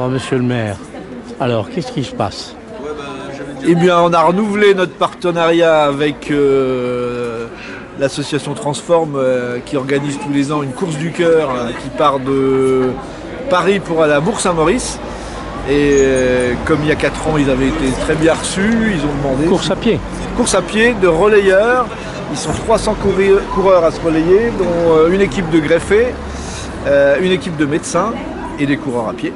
monsieur le maire. Alors, qu'est-ce qui se passe? Eh bien, on a renouvelé notre partenariat avec l'association Transform qui organise tous les ans une course du cœur qui part de Paris pour aller à Bourg-Saint-Maurice. Et comme il y a 4 ans, ils avaient été très bien reçus, ils ont demandé... Course à pied. Course à pied de relayeurs. Ils sont 300 coureurs à se relayer, dont une équipe de greffés, une équipe de médecins et des coureurs à pied.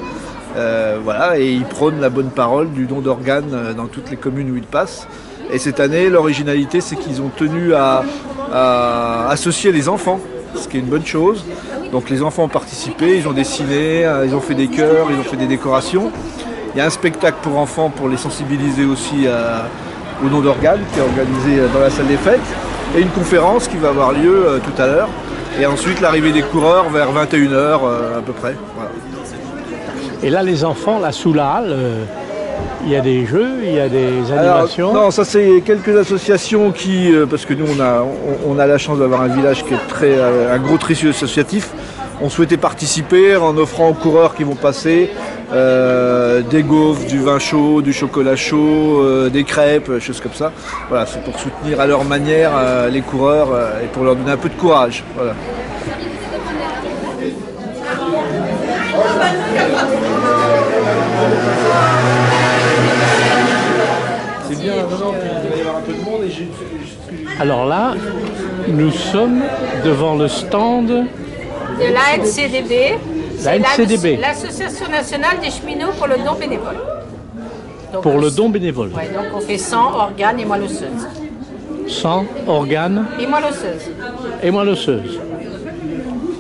Voilà, et ils prônent la bonne parole du don d'organes dans toutes les communes où ils passent. Et cette année, l'originalité, c'est qu'ils ont tenu à associer les enfants, ce qui est une bonne chose. Donc les enfants ont participé, ils ont dessiné, ils ont fait des chœurs, ils ont fait des décorations. Il y a un spectacle pour enfants pour les sensibiliser aussi au don d'organes qui est organisé dans la salle des fêtes. Et une conférence qui va avoir lieu tout à l'heure. Et ensuite l'arrivée des coureurs vers 21 h à peu près. Voilà. Et là, les enfants, là, sous la halle, il y a des jeux, il y a des animations. Alors, non, ça c'est quelques associations qui, parce que nous on a la chance d'avoir un village qui est un gros tissu associatif, ont souhaité participer en offrant aux coureurs qui vont passer des gaufres, du vin chaud, du chocolat chaud, des crêpes, choses comme ça. Voilà, c'est pour soutenir à leur manière les coureurs et pour leur donner un peu de courage. Voilà. C'est bien, non, il va y avoir un peu de monde. Alors là, nous sommes devant le stand de l'ANCDB. L'ANCDB. L'Association nationale des cheminots pour le don bénévole. Donc, pour le don bénévole. Ouais, donc on fait 100 organes et moelle osseuse. 100 organes et moelle osseuse. Et moelle osseuse.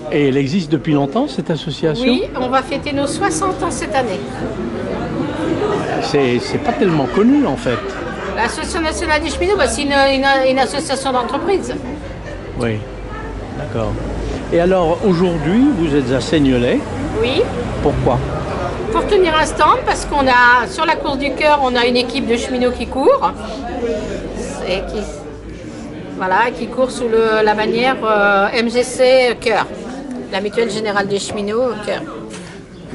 Et elle existe depuis longtemps, cette association? Oui, on va fêter nos 60 ans cette année. C'est pas tellement connu en fait. L'Association nationale des cheminots, c'est une association d'entreprise. Oui, d'accord. Et alors aujourd'hui, vous êtes à Seignelay. Oui. Pourquoi? Pour tenir un stand, parce qu'on a, sur la course du cœur, on a une équipe de cheminots qui court. Et qui court sous la bannière MGC Cœur. La mutuelle générale des cheminots Cœur.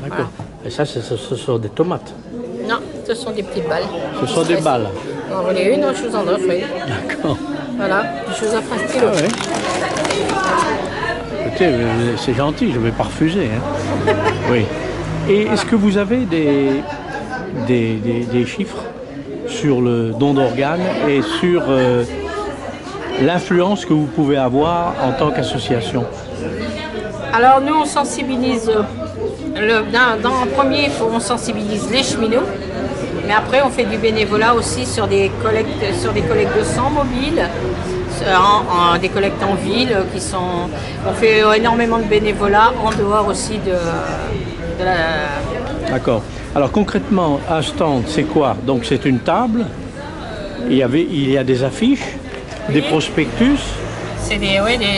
D'accord. Voilà. Et ça, ce sont des tomates? Non, ce sont des petites balles. Ce sont des balles? On en est une, je vous en offre. Oui. D'accord. Voilà, je vous offre un stylo. Ah ouais. Écoutez, c'est gentil, je ne vais pas refuser. Hein. Oui. Et est-ce que vous avez des chiffres sur le don d'organes et sur l'influence que vous pouvez avoir en tant qu'association? Alors nous, on sensibilise, dans un premier, on sensibilise les cheminots, mais après on fait du bénévolat aussi sur des collectes de sang mobiles, des collectes en ville on fait énormément de bénévolat en dehors aussi de la... D'accord. Alors concrètement, un stand, c'est quoi? Donc c'est une table, il y a des affiches, oui. Des prospectus.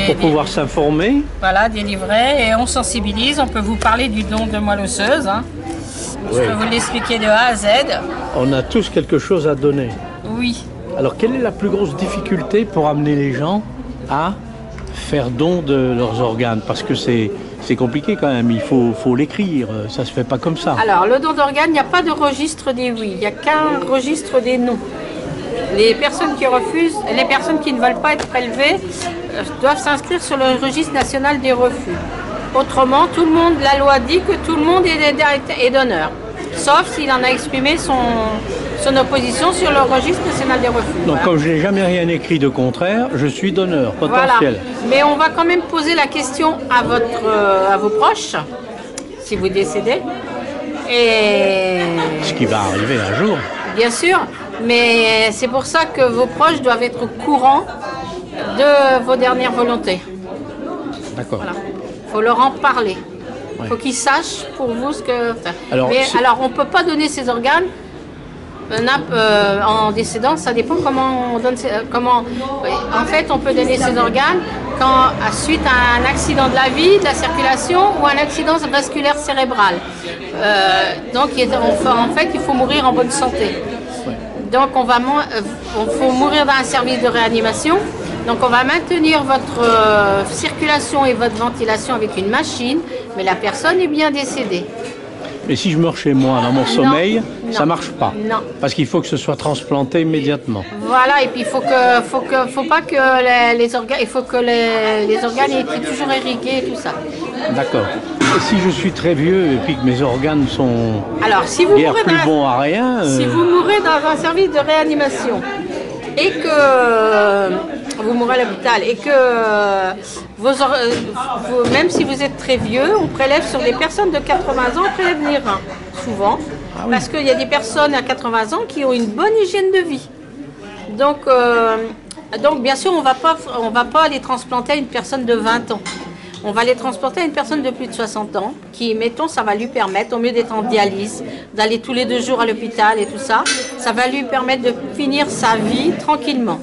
Pour pouvoir s'informer. Voilà, des livrets, et on sensibilise. On peut vous parler du don de moelle osseuse. Hein. Je peux vous l'expliquer de A à Z. On a tous quelque chose à donner. Oui. Alors, quelle est la plus grosse difficulté pour amener les gens à faire don de leurs organes? Parce que c'est compliqué quand même, il faut l'écrire, ça se fait pas comme ça. Alors, le don d'organes, il n'y a pas de registre des oui, il n'y a qu'un registre des non. Les personnes qui refusent, les personnes qui ne veulent pas être prélevées doivent s'inscrire sur le registre national des refus. Autrement, tout le monde, la loi dit que tout le monde est donneur, sauf s'il en a exprimé son opposition sur le registre national des refus. Donc, comme je n'ai jamais rien écrit de contraire, je suis donneur potentiel. Voilà. Mais on va quand même poser la question à vos proches, si vous décédez. Et... Ce qui va arriver un jour. Bien sûr. Mais c'est pour ça que vos proches doivent être au courant de vos dernières volontés. D'accord. Voilà. Il faut leur en parler. Il faut qu'ils sachent pour vous ce que... Alors, on ne peut pas donner ses organes en décédant, ça dépend comment on donne... En fait, on peut donner ses organes suite à un accident de la vie, de la circulation ou un accident vasculaire cérébral. Donc, en fait, il faut mourir en bonne santé. Donc, il faut mourir dans un service de réanimation. Donc, on va maintenir votre circulation et votre ventilation avec une machine, mais la personne est bien décédée. Et si je meurs chez moi, dans mon sommeil, ça marche pas. Non. Parce qu'il faut que ce soit transplanté immédiatement. Voilà, et puis il faut pas que les organes, il faut que les organes aient toujours irrigués et tout ça. D'accord. Et si je suis très vieux et puis que mes organes sont si vous guère plus bons à rien... Si vous mourrez dans un service de réanimation et que vous mourrez à l'hôpital et que même si vous êtes très vieux, on prélève sur des personnes de 80 ans, on prélève les reins, souvent. Ah oui. Parce qu'il y a des personnes à 80 ans qui ont une bonne hygiène de vie. Donc bien sûr, on va pas les transplanter à une personne de 20 ans. On va les transporter à une personne de plus de 60 ans qui, mettons, ça va lui permettre, au mieux d'être en dialyse, d'aller tous les 2 jours à l'hôpital et tout ça, ça va lui permettre de finir sa vie tranquillement.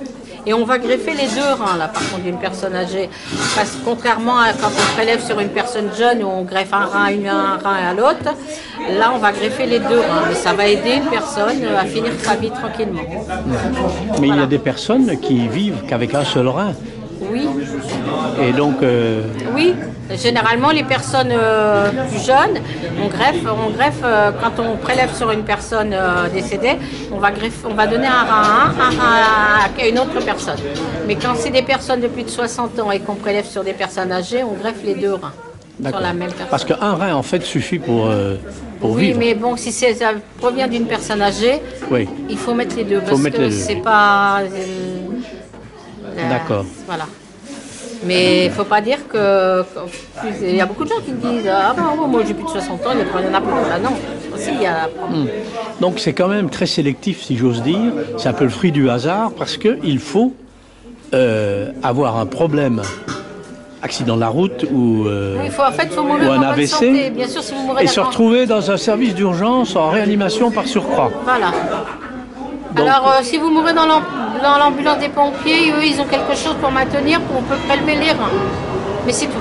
Et on va greffer les 2 reins, là, par contre, d'une personne âgée. Parce que contrairement à quand on prélève sur une personne jeune où on greffe un rein à l'autre, là, on va greffer les 2 reins. Mais ça va aider une personne à finir sa vie tranquillement. Mais voilà. Il y a des personnes qui vivent qu'avec un seul rein. Oui. Et donc... Oui, généralement les personnes plus jeunes, on greffe quand on prélève sur une personne décédée, on va donner un rein à une autre personne. Mais quand c'est des personnes de plus de 60 ans et qu'on prélève sur des personnes âgées, on greffe les 2 reins sur la même personne. Parce qu'un rein en fait suffit pour vivre. Oui, mais bon, si ça provient d'une personne âgée, oui. Il faut mettre les 2 parce que c'est pas... D'accord. Voilà. Mais il ne faut pas dire que... Il y a beaucoup de gens qui disent « Ah ben moi j'ai plus de 60 ans, il y en a plus. » Ah non, aussi il y a... Donc c'est quand même très sélectif, si j'ose dire. C'est un peu le fruit du hasard, parce qu'il faut avoir un problème, accident de la route ou, faut mourir ou un AVC, santé. Bien sûr, si vous mourrez et se retrouver dans un service d'urgence en réanimation par surcroît. Voilà. Donc, alors, si vous mourrez dans l'ambulance des pompiers, eux, ils ont quelque chose pour maintenir, on peut prélever les reins. Mais c'est tout.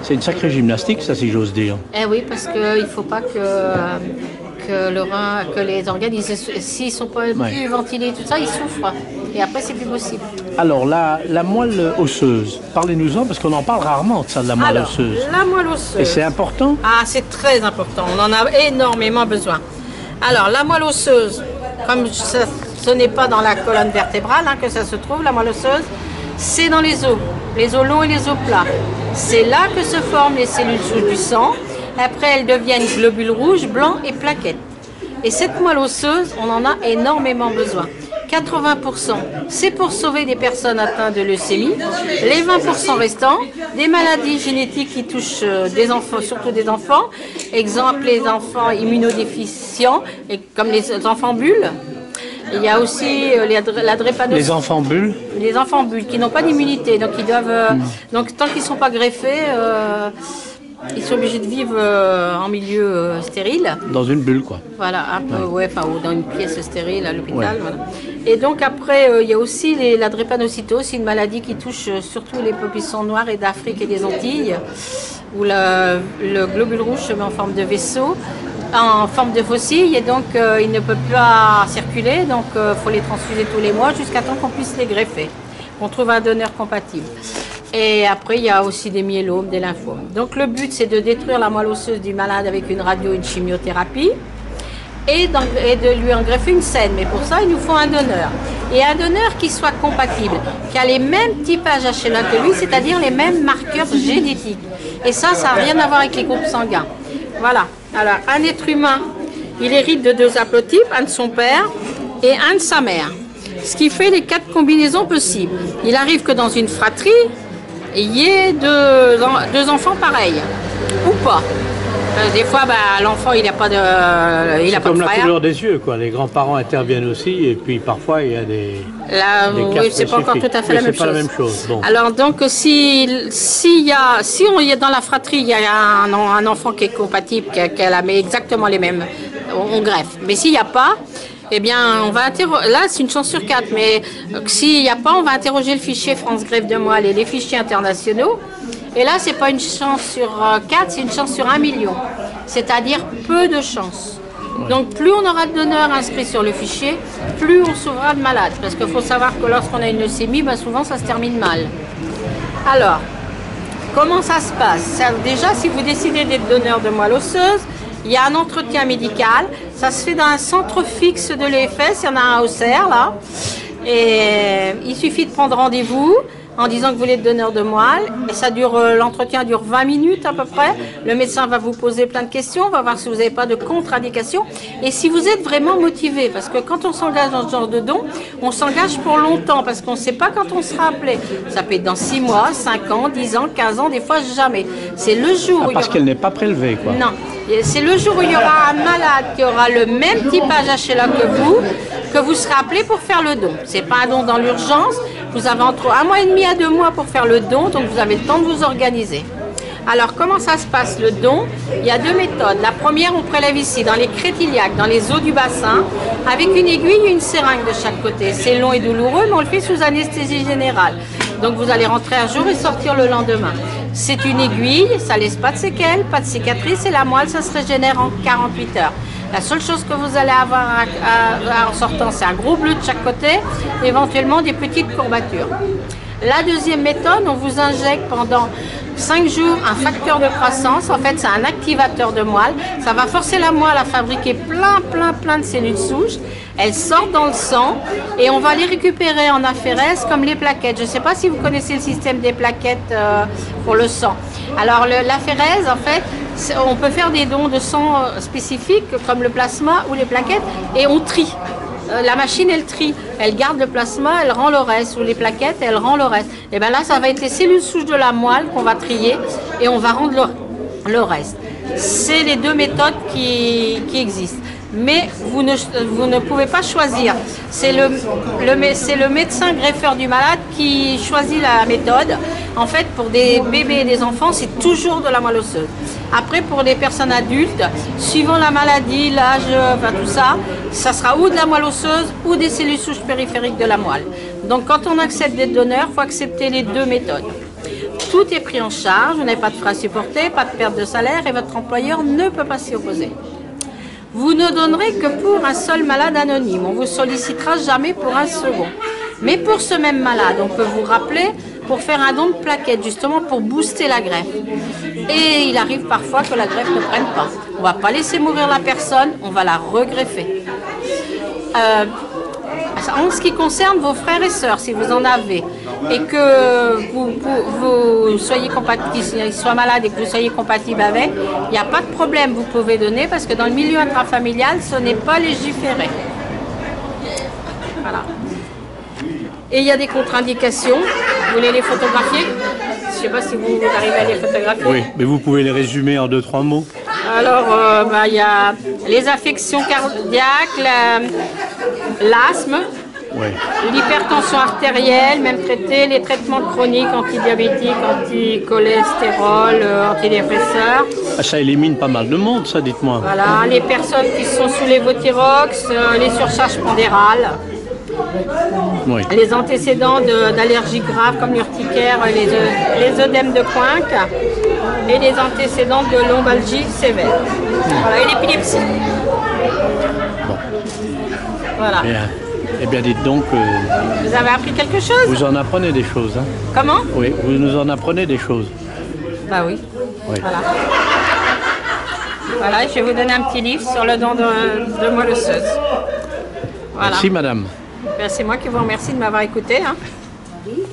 C'est une sacrée gymnastique, ça, si j'ose dire. Eh oui, parce qu'il ne faut pas que les organes, s'ils ne sont pas plus ventilés, tout ça, ils souffrent. Et après, c'est plus possible. Alors, la moelle osseuse, parlez-nous-en, parce qu'on en parle rarement de ça, de la moelle osseuse. La moelle osseuse. Et c'est important? Ah, c'est très important. On en a énormément besoin. Alors, la moelle osseuse, comme ce n'est pas dans la colonne vertébrale que ça se trouve, la moelle osseuse, c'est dans les os longs et les os plats. C'est là que se forment les cellules souches du sang. Après, elles deviennent globules rouges, blancs et plaquettes. Et cette moelle osseuse, on en a énormément besoin. 80%, c'est pour sauver des personnes atteintes de leucémie. Les 20% restants, des maladies génétiques qui touchent des enfants, surtout des enfants. Exemple, les enfants immunodéficients, et comme les enfants bulles. Il y a aussi la drépanocytose. Les enfants bulles? Les enfants bulles qui n'ont pas d'immunité, donc ils doivent. Donc tant qu'ils ne sont pas greffés, ils sont obligés de vivre en milieu stérile. Dans une bulle, quoi. Voilà, un peu, ou dans une pièce stérile à l'hôpital. Voilà. Et donc après, il y a aussi la drépanocytose, c'est une maladie qui touche surtout les populations noires et d'Afrique et des Antilles, où le globule rouge se met en forme de vaisseau, en forme de faucille, et donc il ne peut plus circuler, donc il faut les transfuser tous les mois jusqu'à temps qu'on puisse les greffer, qu'on trouve un donneur compatible. Et après, il y a aussi des myélomes, des lymphomes. Donc le but, c'est de détruire la moelle osseuse du malade avec une radio, une chimiothérapie, et de lui en greffer une saine. Mais pour ça, il nous faut un donneur. Et un donneur qui soit compatible, qui a les mêmes typages HLA que lui, c'est-à-dire les mêmes marqueurs génétiques. Et ça n'a rien à voir avec les groupes sanguins. Voilà. Alors, un être humain, il hérite de 2 haplotypes, un de son père et un de sa mère. Ce qui fait les 4 combinaisons possibles. Il arrive que dans une fratrie, il y ait 2 enfants pareils, ou pas. Des fois, l'enfant, il n'a pas de frère. C'est comme la couleur des yeux, quoi. Les grands-parents interviennent aussi, et puis parfois, il y a des cas c'est pas encore tout à fait la même chose. C'est pas la même chose. Bon. Alors, donc, si on y est dans la fratrie, il y a un enfant qui est compatible, qui a exactement les mêmes, on greffe. Mais s'il n'y a pas, eh bien, on va là, c'est une chance sur 4, mais s'il n'y a pas, on va interroger le fichier France Greffe de Moelle et les fichiers internationaux. Et là, c'est pas une chance sur 4, c'est une chance sur 1 million. C'est-à-dire peu de chance. Ouais. Donc, plus on aura de donneurs inscrits sur le fichier, plus on sauvera de malades. Parce qu'il faut savoir que lorsqu'on a une leucémie, souvent, ça se termine mal. Alors, comment ça se passe? Déjà, si vous décidez d'être donneur de moelle osseuse, il y a un entretien médical. Ça se fait dans un centre fixe de l'EFS, il y en a un à Auxerre, là. Et il suffit de prendre rendez-vous en disant que vous voulez être donneur de moelle. Et ça dure, l'entretien dure 20 minutes à peu près. Le médecin va vous poser plein de questions, va voir si vous n'avez pas de contre-indications et si vous êtes vraiment motivé. Parce que quand on s'engage dans ce genre de don, on s'engage pour longtemps parce qu'on ne sait pas quand on sera appelé. Ça peut être dans 6 mois, 5 ans, 10 ans, 15 ans, des fois jamais. C'est le jour où parce qu'elle n'est pas prélevée, quoi. Non. C'est le jour où il y aura un malade qui aura le même typage HLA que vous serez appelé pour faire le don. Ce n'est pas un don dans l'urgence. Vous avez entre 1 mois et demi à 2 mois pour faire le don, donc vous avez le temps de vous organiser. Alors, comment ça se passe le don? Il y a 2 méthodes. La première, on prélève ici, dans les crêtes iliaques, dans les os du bassin, avec une aiguille et une seringue de chaque côté. C'est long et douloureux, mais on le fait sous anesthésie générale. Donc, vous allez rentrer un jour et sortir le lendemain. C'est une aiguille, ça laisse pas de séquelles, pas de cicatrices, et la moelle, ça se régénère en 48 heures. La seule chose que vous allez avoir en sortant, c'est un gros bleu de chaque côté, éventuellement des petites courbatures. La deuxième méthode, on vous injecte pendant 5 jours un facteur de croissance. En fait, c'est un activateur de moelle. Ça va forcer la moelle à fabriquer plein de cellules souches. Elles sortent dans le sang et on va les récupérer en aphérèse comme les plaquettes. Je ne sais pas si vous connaissez le système des plaquettes pour le sang. Alors, l'aphérèse, en fait, on peut faire des dons de sang spécifiques comme le plasma ou les plaquettes et on trie. La machine, elle trie, elle garde le plasma, elle rend le reste, ou les plaquettes, elle rend le reste. Et bien là, ça va être les cellules souches de la moelle qu'on va trier et on va rendre le reste. C'est les 2 méthodes qui existent. Mais vous ne pouvez pas choisir. C'est le médecin greffeur du malade qui choisit la méthode. En fait, pour des bébés et des enfants, c'est toujours de la moelle osseuse. Après, pour les personnes adultes, suivant la maladie, l'âge, enfin, tout ça, ça sera ou de la moelle osseuse ou des cellules souches périphériques de la moelle. Donc, quand on accepte d'être donneur, il faut accepter les 2 méthodes. Tout est pris en charge, vous n'avez pas de frais à supporter, pas de perte de salaire et votre employeur ne peut pas s'y opposer. Vous ne donnerez que pour un seul malade anonyme. On ne vous sollicitera jamais pour un second. Mais pour ce même malade, on peut vous rappeler pour faire un don de plaquettes, justement pour booster la greffe. Et il arrive parfois que la greffe ne prenne pas. On ne va pas laisser mourir la personne, on va la regreffer. En ce qui concerne vos frères et sœurs, si vous en avez, et que vous soyez compatible, qu'ils soient malades et que vous soyez compatible avec, il n'y a pas de problème, vous pouvez donner, parce que dans le milieu intrafamilial, ce n'est pas légiféré. Voilà. Et il y a des contre-indications. Vous voulez les photographier? Je ne sais pas si vous arrivez à les photographier. Oui, mais vous pouvez les résumer en 2-3 mots. Alors, il y a les affections cardiaques, l'asthme, oui, l'hypertension artérielle, même traité, les traitements chroniques, antidiabétiques, anticholestérol, antidépresseurs. Ah, ça élimine pas mal de monde, ça, dites-moi. Voilà, les personnes qui sont sous l'évothyrox, les surcharges pondérales. Oui. Les antécédents d'allergies graves comme l'urticaire, les œdèmes de Coinck et les antécédents de lombalgie sévère. Voilà, et l'épilepsie. Bon. Voilà. Bien. Eh bien, dites donc... vous avez appris quelque chose? Vous en apprenez des choses, hein? Comment? Oui, vous nous en apprenez des choses. Bah oui. Oui. Voilà. Voilà, je vais vous donner un petit livre sur le don de moelle osseuse. Voilà. Merci, madame. Ben, c'est moi qui vous remercie de m'avoir écouté. Hein.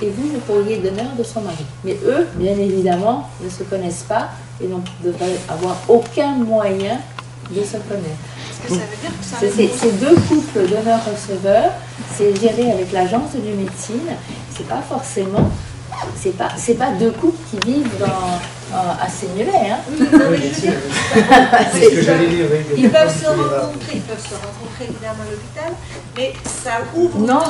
Et vous pourriez être donneur de son mari. Mais eux, bien évidemment, ne se connaissent pas et ne devraient avoir aucun moyen de se connaître. Est-ce que ça veut dire que ça... Ces 2 couples donneurs-receveurs, c'est géré avec l'agence du médecine. C'est pas forcément... C'est pas 2 couples qui vivent à Seignelay. Hein. Oui, c'est ce que j'allais dire. Ils peuvent se rencontrer évidemment à l'hôpital, mais ça ouvre non.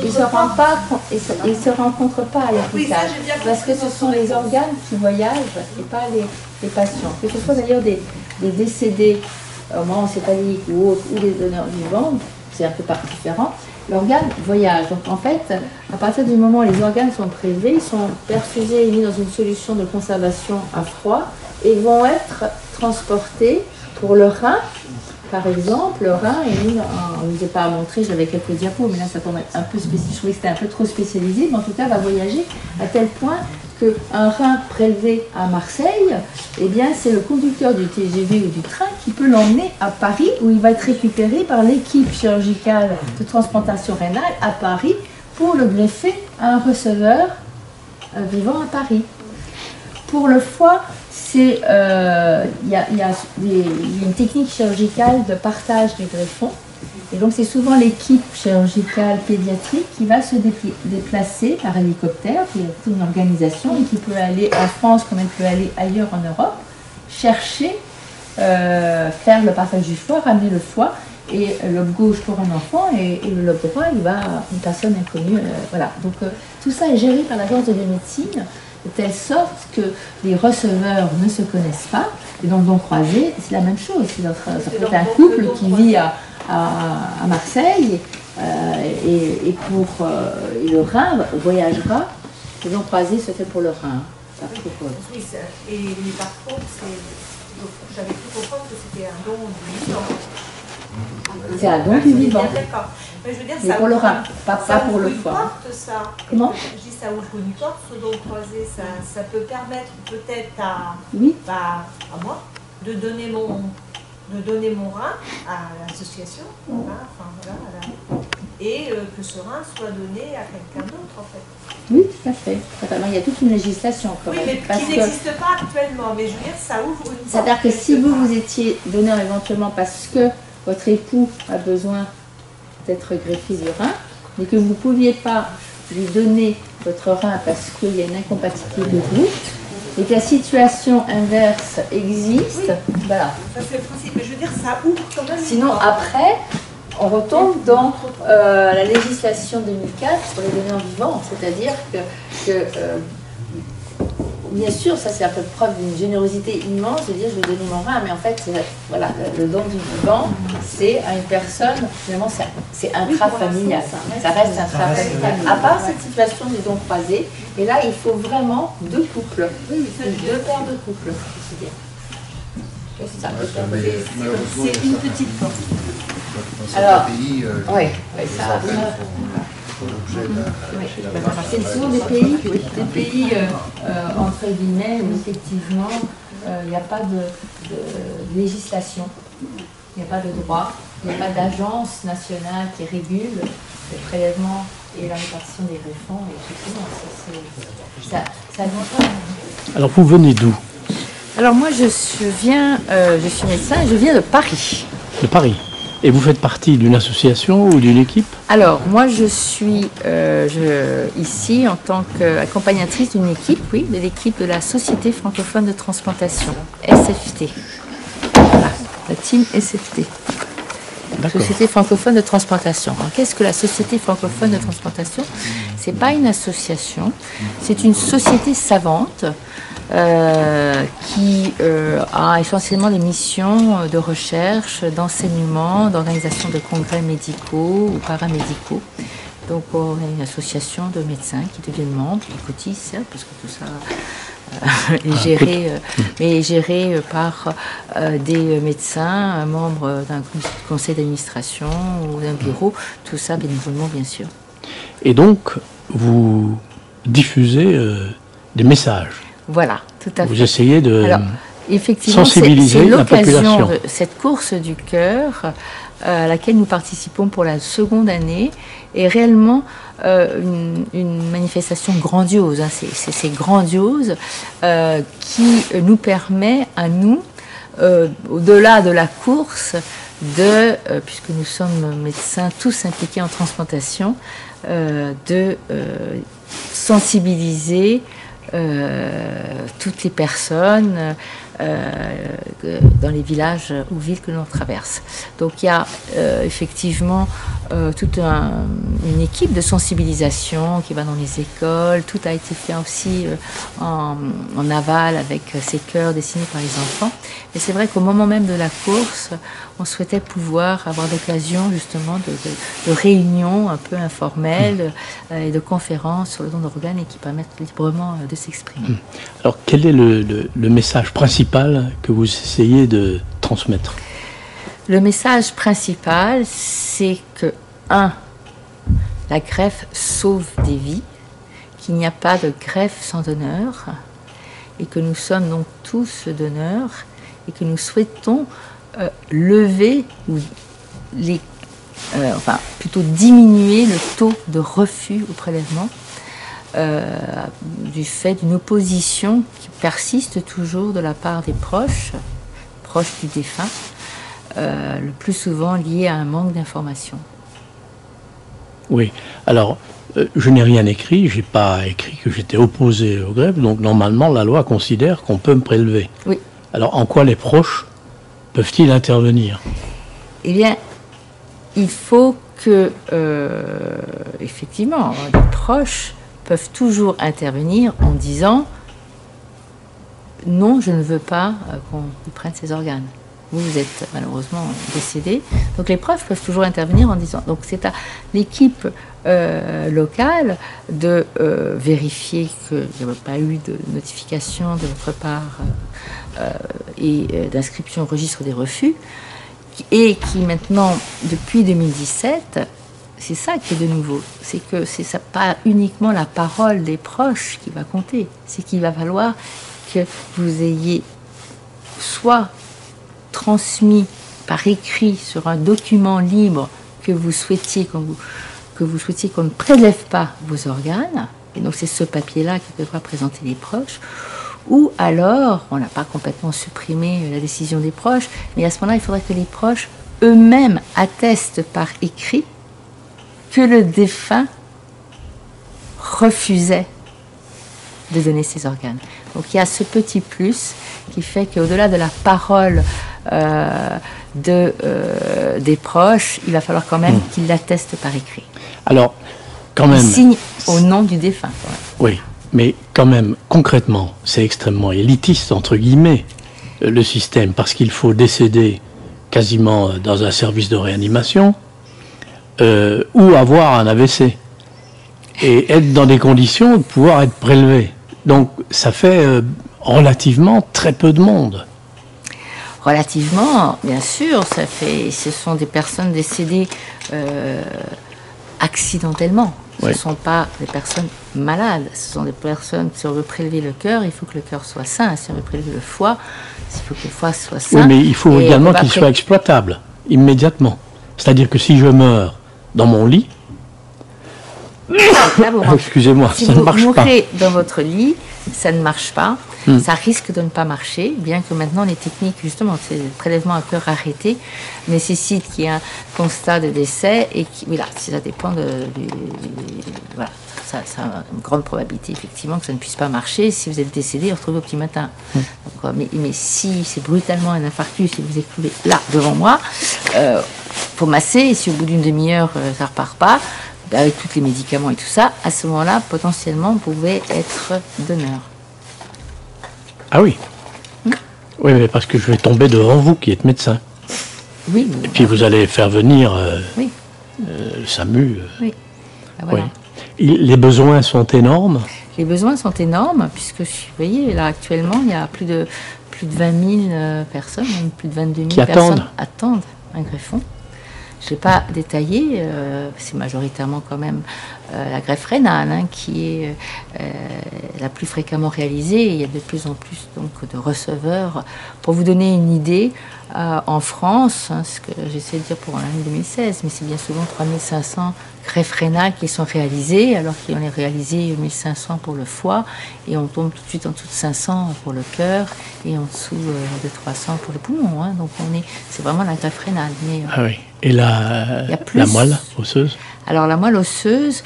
Ils se rencontrent pas à l'hôpital. Oui, parce que ce sont les organes qui voyagent et pas les patients. Que ce soit d'ailleurs des décédés, au moment céphalique ou autres, ou des donneurs vivants, c'est un peu différent. L'organe voyage. Donc en fait, à partir du moment où les organes sont prélevés, ils sont perfusés et mis dans une solution de conservation à froid et vont être transportés pour le rein. Par exemple, le rein est mis on ne vous a pas à montrer, j'avais quelques diapos, mais là ça tombe un peu spécialisé. Je trouvais que c'était un peu trop spécialisé, mais en tout cas va voyager à tel point qu'un rein prélevé à Marseille, eh bien, c'est le conducteur du TGV ou du train qui peut l'emmener à Paris, où il va être récupéré par l'équipe chirurgicale de transplantation rénale à Paris pour le greffer à un receveur vivant à Paris. Pour le foie, il y a une technique chirurgicale de partage du greffon. Et donc c'est souvent l'équipe chirurgicale pédiatrique qui va se déplacer par hélicoptère, qui est toute une organisation et qui peut aller en France comme elle peut aller ailleurs en Europe, chercher, faire le partage du foie, ramener le foie, et le lobe gauche pour un enfant et le lobe droit il va à une personne inconnue. Voilà. Donc tout ça est géré par l'agence de médecine de telle sorte que les receveurs ne se connaissent pas. Et donc don croisé, c'est la même chose. Ça peut être un couple qui vit à Marseille et le rein voyagera. Le don croisé se fait pour le rein. Ça pour, oui, mais par contre, j'avais pu comprendre que c'était un don du vivant. C'est un don du vivant. D'accord. Mais je veux dire, mais ça pour le rein, pas pour le foie. Porte, ça. Comment? Je dis ça ouvre une porte, ce don croisé, ça peut permettre peut-être à moi de donner mon rein à l'association, et que ce rein soit donné à quelqu'un d'autre en fait. Oui, tout à fait. Il y a toute une législation quand même. Oui, mais qui n'existe pas actuellement, mais je veux dire, ça ouvre une porte. C'est-à-dire que si vous étiez donné éventuellement parce que votre époux a besoin d'être greffé du rein, mais que vous ne pouviez pas lui donner votre rein parce qu'il y a une incompatibilité de groupe, et que la situation inverse existe, oui, voilà. Ça c'est possible, mais je veux dire, ça ouvre quand même. Sinon, après, on retombe dans la législation 2004 pour les donneurs vivants, c'est-à-dire que bien sûr, ça c'est un peu preuve d'une générosité immense de dire je vais donner mon rein, mais en fait, voilà, le don du vivant, c'est à une personne, finalement, c'est intrafamilial. Ça reste intrafamilial. À part cette situation du don croisé, et là, il faut vraiment deux couples, deux paires de couples. C'est ça. C'est une petite porte. Alors, oui, ça. C'est souvent des pays entre guillemets où effectivement il n'y a pas de législation, il n'y a pas de droit, il n'y a pas d'agence nationale qui régule le prélèvement et la répartition des greffons. Et effectivement, ça ne pas. Alors vous venez d'où? Alors moi je suis médecin et je viens de Paris. De Paris. Et vous faites partie d'une association ou d'une équipe? Alors, moi, je suis ici en tant qu'accompagnatrice d'une équipe, oui, de l'équipe de la Société francophone de transplantation, SFT. Voilà, la team SFT. Société francophone de transplantation. Alors, qu'est-ce que la Société francophone de transplantation? C'est pas une association, c'est une société savante qui a essentiellement des missions de recherche, d'enseignement, d'organisation de congrès médicaux ou paramédicaux. Donc on a une association de médecins qui deviennent membres, qui cotisent, certes, parce que tout ça est géré par des médecins, membres d'un conseil d'administration ou d'un bureau, tout ça bénévolement bien sûr. Et donc vous diffusez des messages. Voilà, tout à fait. Vous essayez de sensibiliser la population. C'est l'occasion de cette course du cœur à laquelle nous participons pour la seconde année est réellement une manifestation grandiose. Hein. C'est grandiose qui nous permet à nous, au-delà de la course, puisque nous sommes médecins tous impliqués en transplantation, de sensibiliser toutes les personnes dans les villages ou villes que l'on traverse. Donc il y a effectivement toute une équipe de sensibilisation qui va dans les écoles. Tout a été fait aussi en aval avec ces cœurs dessinés par les enfants. Mais c'est vrai qu'au moment même de la course, on souhaitait pouvoir avoir l'occasion justement de réunions un peu informelles et de conférences sur le don d'organes et qui permettent librement de s'exprimer. Alors quel est le message principal que vous essayez de transmettre? Le message principal, c'est que, 1, la greffe sauve des vies, qu'il n'y a pas de greffe sans donneur et que nous sommes donc tous donneurs et que nous souhaitons lever ou plutôt diminuer le taux de refus au prélèvement du fait d'une opposition qui persiste toujours de la part des proches du défunt, le plus souvent lié à un manque d'information. Oui, alors je n'ai rien écrit, j'ai pas écrit que j'étais opposé aux greffes, donc normalement la loi considère qu'on peut me prélever. Oui. Alors en quoi les proches peuvent-ils intervenir? Eh bien, il faut que, effectivement, les proches peuvent toujours intervenir en disant « Non, je ne veux pas qu'on vous prenne ces organes. Vous êtes malheureusement décédé. » Donc les proches peuvent toujours intervenir en disant... Donc c'est à l'équipe locale de vérifier qu'il n'y avait pas eu de notification de votre part et d'inscription au registre des refus, et qui maintenant, depuis 2017, c'est ça qui est de nouveau, c'est que c'est ça, pas uniquement la parole des proches qui va compter, c'est qu'il va falloir que vous ayez soit transmis par écrit sur un document libre que vous souhaitiez qu'on ne prélève pas vos organes, et donc c'est ce papier-là qui devra présenter les proches, ou alors, on n'a pas complètement supprimé la décision des proches, mais à ce moment-là, il faudrait que les proches eux-mêmes attestent par écrit que le défunt refusait de donner ses organes. Donc il y a ce petit plus qui fait qu'au-delà de la parole des proches, il va falloir quand même qu'ils l'attestent par écrit. Alors, quand même... Ils signent au nom du défunt. Oui, mais quand même, concrètement, c'est extrêmement élitiste, entre guillemets, le système, parce qu'il faut décéder quasiment dans un service de réanimation ou avoir un AVC et être dans des conditions de pouvoir être prélevé. Donc ça fait relativement très peu de monde. Relativement, bien sûr, ce sont des personnes décédées accidentellement. Ce ne sont pas des personnes malades, ce sont des personnes, si on veut prélever le cœur, il faut que le cœur soit sain. Si on veut prélever le foie, il faut que le foie soit sain. Oui, mais il faut également qu'il soit exploitable, immédiatement. C'est-à-dire que si je meurs dans mon lit, excusez-moi, si ça ne marche pas. Si vous mourrez dans votre lit, ça ne marche pas. Ça risque de ne pas marcher, bien que maintenant les techniques, justement, c'est le prélèvement à cœur arrêté, nécessite qu'il y ait un constat de décès et voilà, ça dépend voilà, ça a une grande probabilité effectivement que ça ne puisse pas marcher si vous êtes décédé et retrouvé au petit matin. Donc, mais si c'est brutalement un infarctus et vous êtes trouvé là devant moi, faut masser, et si au bout d'une demi-heure ça repart pas, avec tous les médicaments et tout ça, à ce moment-là, potentiellement, vous pouvez être donneur. Ah oui. Oui, mais parce que je vais tomber devant vous qui êtes médecin. Oui. Et puis vous allez faire venir le SAMU. Oui. Ben voilà. Oui. Les besoins sont énormes. Les besoins sont énormes, puisque vous voyez, là actuellement, il y a plus de 20 000 personnes, même plus de 22 000 personnes attendent un greffon. Je n'ai pas détaillé, c'est majoritairement quand même la greffe rénale qui est la plus fréquemment réalisée. Il y a de plus en plus donc, de receveurs. Pour vous donner une idée, en France, ce que j'essaie de dire pour l'année 2016, mais c'est bien souvent 3500 greffes rénales qui sont réalisées, alors qu'on est réalisé 1500 pour le foie, et on tombe tout de suite en dessous de 500 pour le cœur, et en dessous de 300 pour le poumon. Donc c'est vraiment la greffe rénale. Mais, ah oui. Et la moelle osseuse? Alors la moelle osseuse,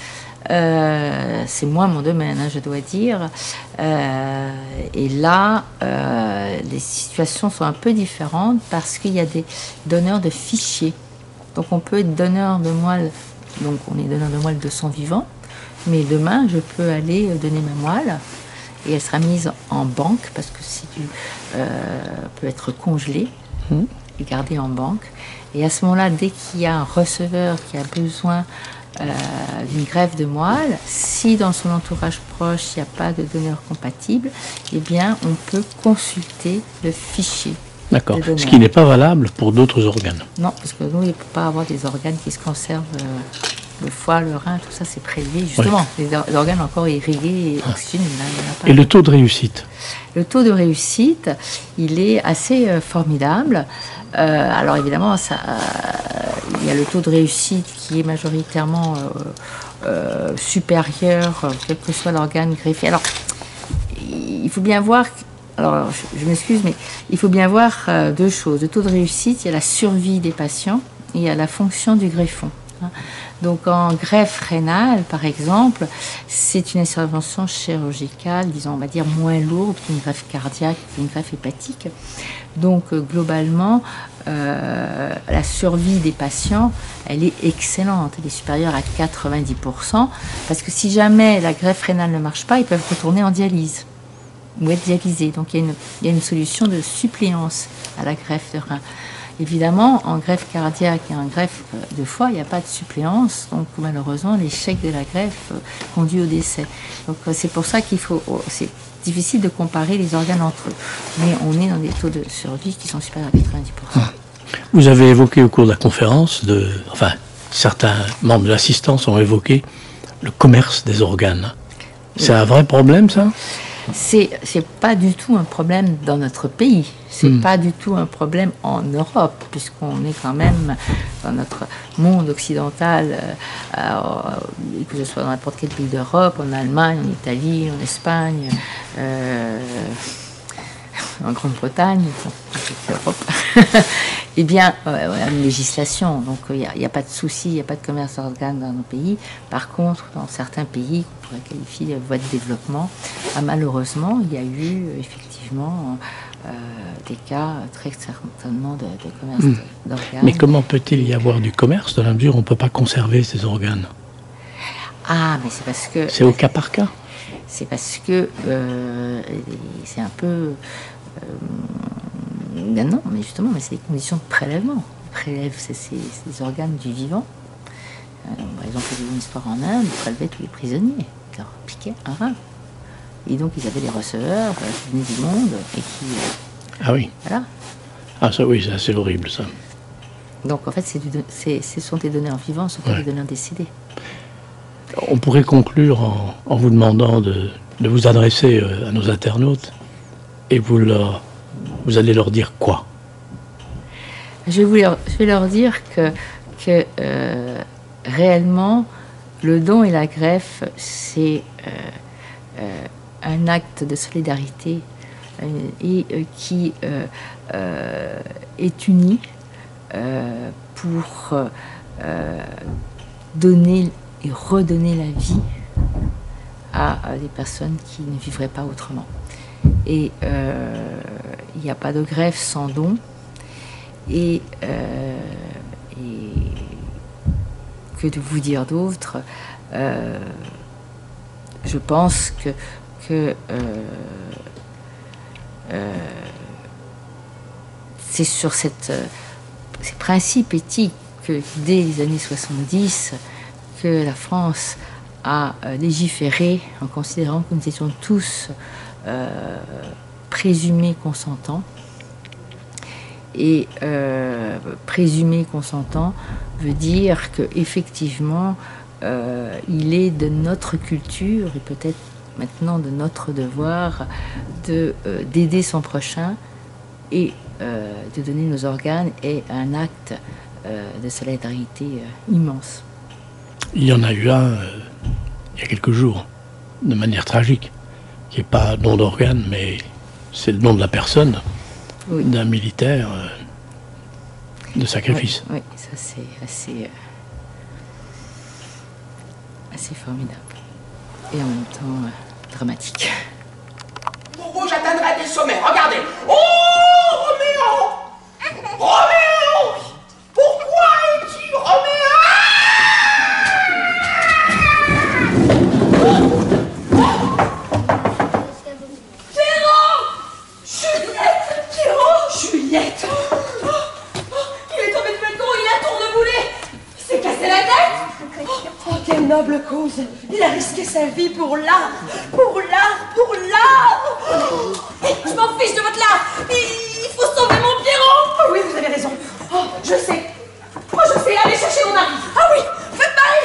c'est moins mon domaine, je dois dire. Et là, les situations sont un peu différentes parce qu'il y a des donneurs de fichiers. Donc on peut être donneur de moelle, donc on est donneur de moelle de sang vivant, mais demain je peux aller donner ma moelle et elle sera mise en banque parce que peut être congelée et gardée en banque. Et à ce moment-là, dès qu'il y a un receveur qui a besoin d'une greffe de moelle, si dans son entourage proche, il n'y a pas de donneur compatible, eh bien, on peut consulter le fichier D'accord. Ce qui n'est pas valable pour d'autres organes. Non, parce que nous, il ne peut pas avoir des organes qui se conservent. Le foie, le rein, tout ça, c'est prélevé. Justement, les organes encore irrigués et oxygénés. Et le taux de réussite? Le taux de réussite, il est assez formidable. Alors évidemment, il y a le taux de réussite qui est majoritairement supérieur, quel que soit l'organe greffé. Alors, il faut bien voir... Alors, je m'excuse, mais il faut bien voir deux choses. Le taux de réussite, il y a la survie des patients et il y a la fonction du greffon. Donc, en greffe rénale, par exemple, c'est une intervention chirurgicale, disons, on va dire, moins lourde qu'une greffe cardiaque, qu'une greffe hépatique. Donc, globalement, la survie des patients, elle est excellente. Elle est supérieure à 90%, parce que si jamais la greffe rénale ne marche pas, ils peuvent retourner en dialyse ou être dialysés. Donc il y a une solution de suppléance à la greffe de rein. Évidemment, en greffe cardiaque et en greffe de foie, il n'y a pas de suppléance. Donc malheureusement, l'échec de la greffe conduit au décès. Donc c'est pour ça c'est difficile de comparer les organes entre eux. Mais on est dans des taux de survie qui sont supérieurs à 90%. Vous avez évoqué au cours de la conférence, certains membres de l'assistance ont évoqué le commerce des organes. C'est un vrai problème, ça ? C'est pas du tout un problème dans notre pays, c'est pas du tout un problème en Europe, puisqu'on est quand même dans notre monde occidental, que ce soit dans n'importe quel pays d'Europe, en Allemagne, en Italie, en Espagne, en Grande-Bretagne, l'Europe. Eh bien, une législation, donc il n'y a pas de souci, il n'y a pas de commerce d'organes dans nos pays. Par contre, dans certains pays qu'on pourrait qualifier de voie de développement, malheureusement, il y a eu effectivement des cas très certainement de commerce d'organes. Mais comment peut-il y avoir du commerce dans la mesure où on ne peut pas conserver ces organes? Ah, mais c'est parce que... C'est au cas par cas? C'est parce que c'est un peu... Ben non, mais justement, c'est des conditions de prélèvement. On prélève ces organes du vivant. Par exemple, il y a une histoire en Inde, ils prélevaient tous les prisonniers. Ils leur piquaient un rein. Et donc, ils avaient des receveurs qui venaient du monde et qui... Ah oui. Voilà. Ah ça oui, c'est horrible, ça. Donc, en fait, ce sont des données en vivant, ce ne sont pas des données en décédés. On pourrait conclure en vous demandant de vous adresser à nos internautes et vous allez leur dire quoi? Je vais leur dire que réellement, le don et la greffe, c'est un acte de solidarité et qui est uni pour donner et redonner la vie à des personnes qui ne vivraient pas autrement. Et il n'y a pas de greffe sans don. Et que de vous dire d'autre, je pense que c'est sur ces principes éthiques que dès les années 70 que la France a légiféré en considérant que nous étions tous présumés consentants. Et présumé consentant veut dire qu'effectivement, il est de notre culture et peut-être maintenant de notre devoir d'aider son prochain et de donner nos organes est un acte de solidarité immense. Il y en a eu un il y a quelques jours, de manière tragique, qui n'est pas don d'organes, mais c'est le nom de la personne. Oui. D'un militaire de sacrifice. Oui, ça c'est assez formidable. Et en même temps dramatique. Mon rouge atteindra des sommets, regardez. Oh, Roméo! Roméo! Pourquoi est-il Roméo? Juliette! Il est tombé de balcon, il a tourneboulé! Il s'est cassé la tête! Oh, quelle noble cause! Il a risqué sa vie pour l'art! Pour l'art! Pour l'art! Je m'en fiche de votre l'art! Il faut sauver mon Pierrot! Oh oui, vous avez raison. Oh, je sais. Oh, je sais, allez chercher mon mari. Ah oui, votre mari!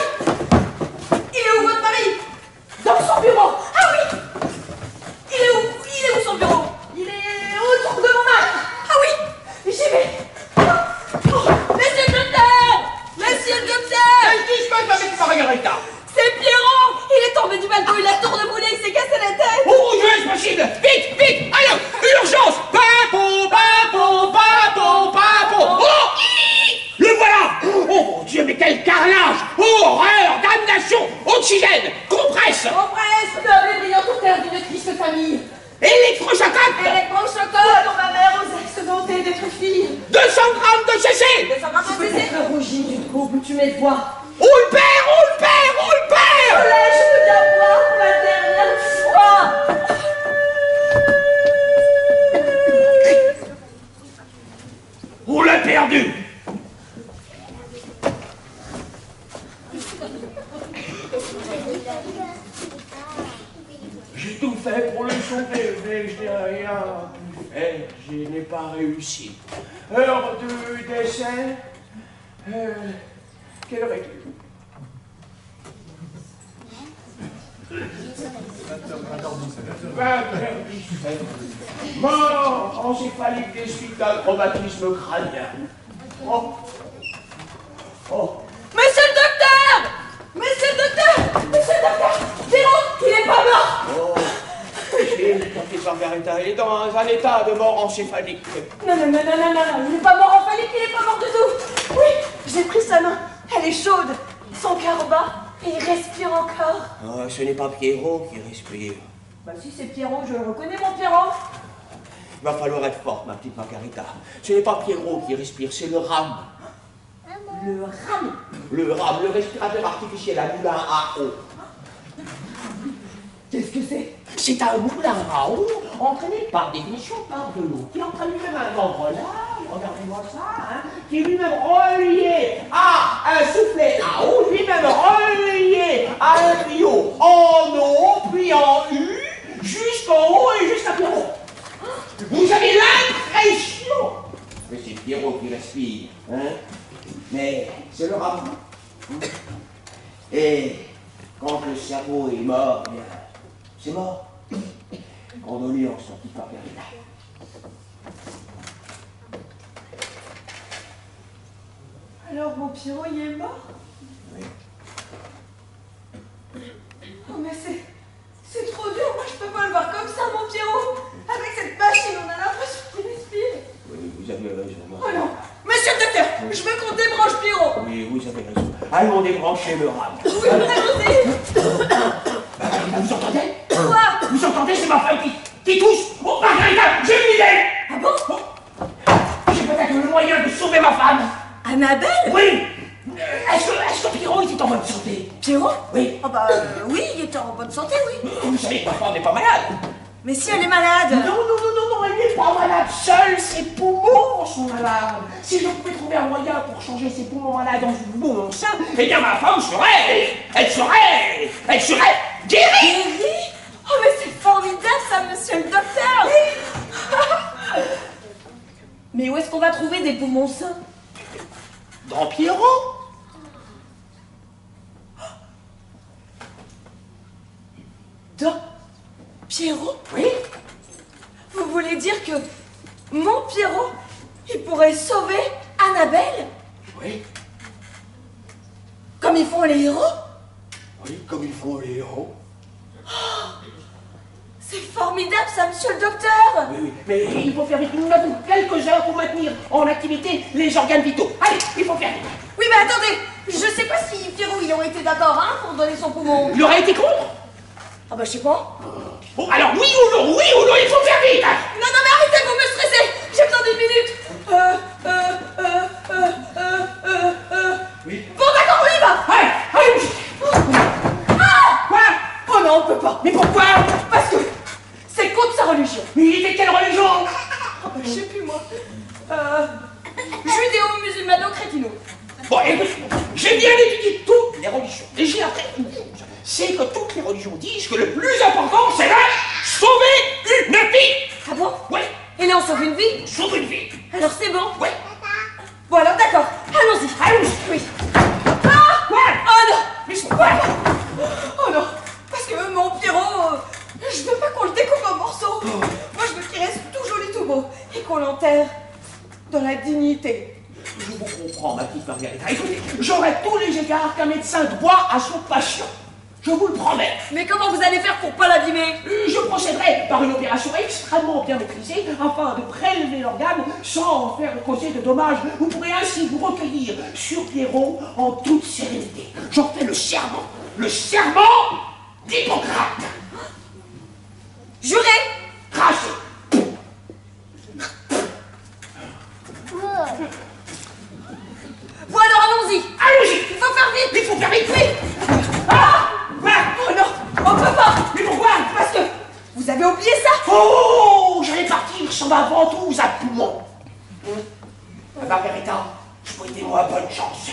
Il est où votre mari? Dans son bureau. Ah oui! Il est où son bureau? Il est autour de mon mari. Ah oui! J'y vais. Monsieur le docteur! Monsieur le docteur! Qu'est-ce qui se passe avec Margarita? C'est Pierrot! Il est tombé du balcon, il a tourné, il s'est cassé la tête! Oh, je est possible! Vite, vite! Alors, urgence! Papo, papo, papo, papo! Oh! Le voilà! Oh mon Dieu, mais quel carnage! Horreur! Damnation! Oxygène! Compresse! Compresse! Noble et brillante terre d'une triste famille! Électrochocotte! Électrochocotte pour ma mère aux ex-dontées d'être fille! 200 grammes de CC! 200 grammes de CC! Peut-être rougi du trouble où tu mets le poids! Où le père? Où le père? Où le père? Là, je veux bien voir pour la dernière fois! On l'a perdu! J'ai tout fait pour le sauver, mais je n'ai rien pu faire. Je n'ai pas réussi. Heure de décès. Quelle heure est-il? 20h17. Mort encéphalique des suites d'un traumatisme crânien. Oh. Oh. Monsieur le docteur! Monsieur le docteur! Monsieur le docteur! Pierrot, il est pas mort! Oh. Capitaine Margarita, il est dans un état de mort encéphalique. Non, il n'est pas mort en panique, il n'est pas mort du tout! Oui, j'ai pris sa main, elle est chaude, son cœur bat, et il respire encore. Oh, ce n'est pas Pierrot qui respire. Bah si c'est Pierrot, je le reconnais mon Pierrot. Il va falloir être forte, ma petite Margarita. Ce n'est pas Pierrot qui respire, c'est le rame. Le rame? Le rame, le respirateur artificiel à moulin à eau. Qu'est-ce que c'est? C'est un moulin à eau entraîné par définition par de l'eau, qui entraîne lui-même un engrenage, regardez-moi ça, hein, qui est lui-même relié à un soufflet à eau, lui-même relié à un tuyau en eau, puis en U, jusqu'en haut et jusqu'à Pierrot. Vous avez l'impression que c'est Pierrot qui respire, hein, mais c'est le rame. Et quand le cerveau est mort, bien, c'est mort. Condoléances, ma petite Margarita. Alors mon Pierrot, il est mort? Oui. Oh mais c'est trop dur, moi je peux pas le voir comme ça mon Pierrot. Avec cette machine, on a l'impression qu'il respire. Oui, vous avez raison. Oh non, monsieur le docteur, je veux qu'on débranche Pierrot. Oui, vous avez raison. Allons débrancher le rame. Oui, allons-y. Vous entendez? Quoi? Vous entendez? C'est ma femme qui tousse. Oh, Margarita, j'ai une idée. Ah bon? Oh. J'ai peut-être le moyen de sauver ma femme. Annabelle? Oui. Est-ce que Pierrot était en bonne santé? Pierrot? Oui. Oh bah oui, il est en bonne santé, oui. Vous savez que ma femme n'est pas malade. Mais si elle est malade? Non, elle n'est pas malade. Seuls ses poumons sont malades. Si je pouvais trouver un moyen pour changer ses poumons malades en poumons sains, eh bien ma femme serait guérie. Guérie? Oh mais c'est formidable ça, monsieur le docteur. Mais où est-ce qu'on va trouver des poumons sains? Dans Pierrot. Dans Pierrot? Oui. Vous voulez dire que mon Pierrot, il pourrait sauver Annabelle? Oui. Comme ils font les héros? Oui, comme ils font les héros. C'est formidable ça, monsieur le docteur. Oui, mais il faut faire vite. Nous n'avons quelques heures pour maintenir en activité les organes vitaux. Allez, il faut faire vite. Oui, mais attendez, je sais pas si Pierrot, il aurait été d'accord, hein, pour donner son poumon. Il aurait été contre? Ah bah je sais pas. Bon, alors oui ou non, il faut faire vite. Non, mais arrêtez, vous me stressez. J'ai besoin d'une minute. Oui. Bon, d'accord, on y va. Allez. Ah! Quoi? Oh non, on peut pas. Mais pourquoi? Parce que c'est contre sa religion. Mais il était quelle religion? Oh, bah, je sais plus, moi. Judéo-musulmano-chrétino. Bon, écoute, j'ai bien étudié toutes les religions. Et j'ai appris une chose. C'est que toutes les religions disent que le plus important, c'est de sauver une vie. Ah bon? Oui. Et là, on sauve une vie. Sauver une vie. Alors Margarita, écoutez, j'aurai tous les égards qu'un médecin doit à son patient. Je vous le promets. Mais comment vous allez faire pour pas l'abîmer? Je procéderai par une opération extrêmement bien maîtrisée afin de prélever l'organe sans faire causer de dommages. Vous pourrez ainsi vous recueillir sur Pierrot en toute sérénité. J'en fais le serment d'Hippocrate. Jurez. Crachez. Bon alors allons-y. Allons-y. Il faut faire vite. Il faut faire vite. Oui. Ah! Oh non, on peut pas. Mais pourquoi? Parce que vous avez oublié ça. Oh! J'allais partir sans ma ventouse à poumon. Margarita, souhaitez-moi bonne chance.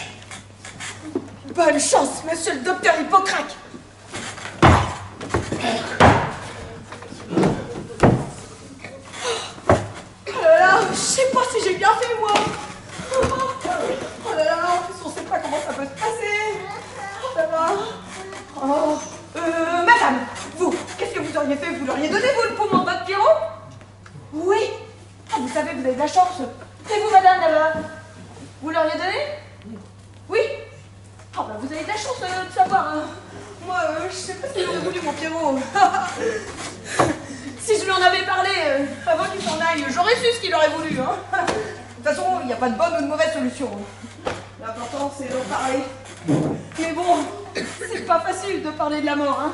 Bonne chance, monsieur le docteur Hippocrate. Oh là là, je sais pas si j'ai bien fait moi. Oh là là, en plus on sait pas comment ça peut se passer. Oh là là. Oh. Madame, vous, qu'est-ce que vous auriez fait? Vous l'auriez donné, vous, le poumon de votre Pierrot? Oui. Ah, vous savez, vous avez de la chance. Et vous, madame, là-bas, vous l'auriez donné? Oui. Ah, bah, vous avez de la chance de savoir. Hein. Moi, je sais pas si j'aurais voulu mon Pierrot. Si je lui en avais parlé avant qu'il s'en aille, j'aurais su ce qu'il aurait voulu. Hein. De toute façon, il n'y a pas de bonne ou de mauvaise solution. L'important, c'est d'en parler. Mais bon, c'est pas facile de parler de la mort, hein.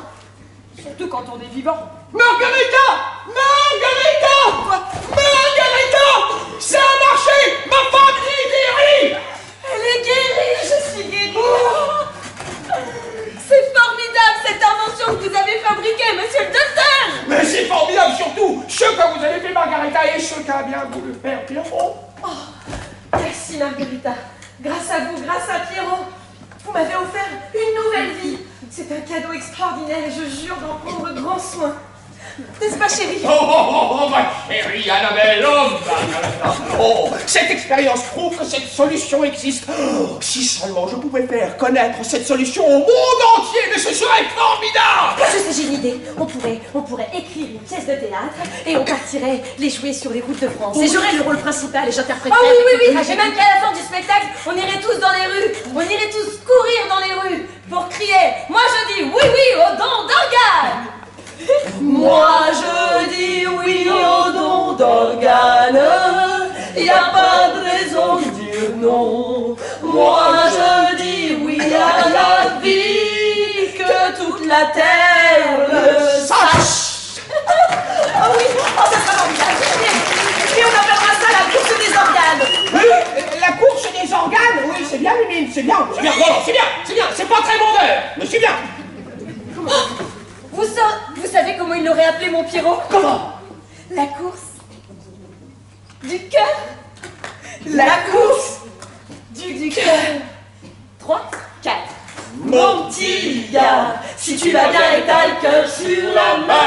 Surtout quand on est vivant. Margarita! Margarita! Quoi? Margarita! Ça a marché! Ma femme est guérie! Elle est guérie, je suis guérie. C'est formidable cette invention que vous avez fabriquée, monsieur le docteur. Mais c'est formidable surtout ce que vous avez fait, Margarita, et ce qu'a bien voulu faire Pierrot. Oh, merci Margarita. Grâce à vous, grâce à Pierrot, vous m'avez offert une nouvelle vie. C'est un cadeau extraordinaire et je jure d'en prendre grand soin. N'est-ce pas, chérie? Oh, ma chérie Annabelle, oh, Margarita. Oh, cette expérience prouve que cette solution existe. Oh, si seulement je pouvais faire connaître cette solution au monde entier, mais ce serait formidable. Je sais, j'ai une idée. On pourrait écrire une pièce de théâtre et on partirait les jouer sur les routes de France. Et j'aurais le rôle principal et j'interpréterais. Ah oui. Et même qu'à la fin du spectacle, on irait tous dans les rues. On irait tous courir dans les rues pour crier. Moi, je dis oui au don d'organes. Moi je dis oui au don d'organes, y a pas de raison de dire non. Moi je dis oui à la vie, que toute la terre le sache. Ah oui, oh ça sera formidable. Et on appellera ça la course des organes. Oui, la course des organes, oui, c'est bien, Mimine, c'est bien. Non, c'est bien, c'est pas très vendeur, mais c'est bien. Vous savez comment il l'aurait appelé mon Pierrot? Comment? La course du cœur. La course du cœur. 3, 4. Mon petit gars, si tu vas bien et t'as le cœur sur la main,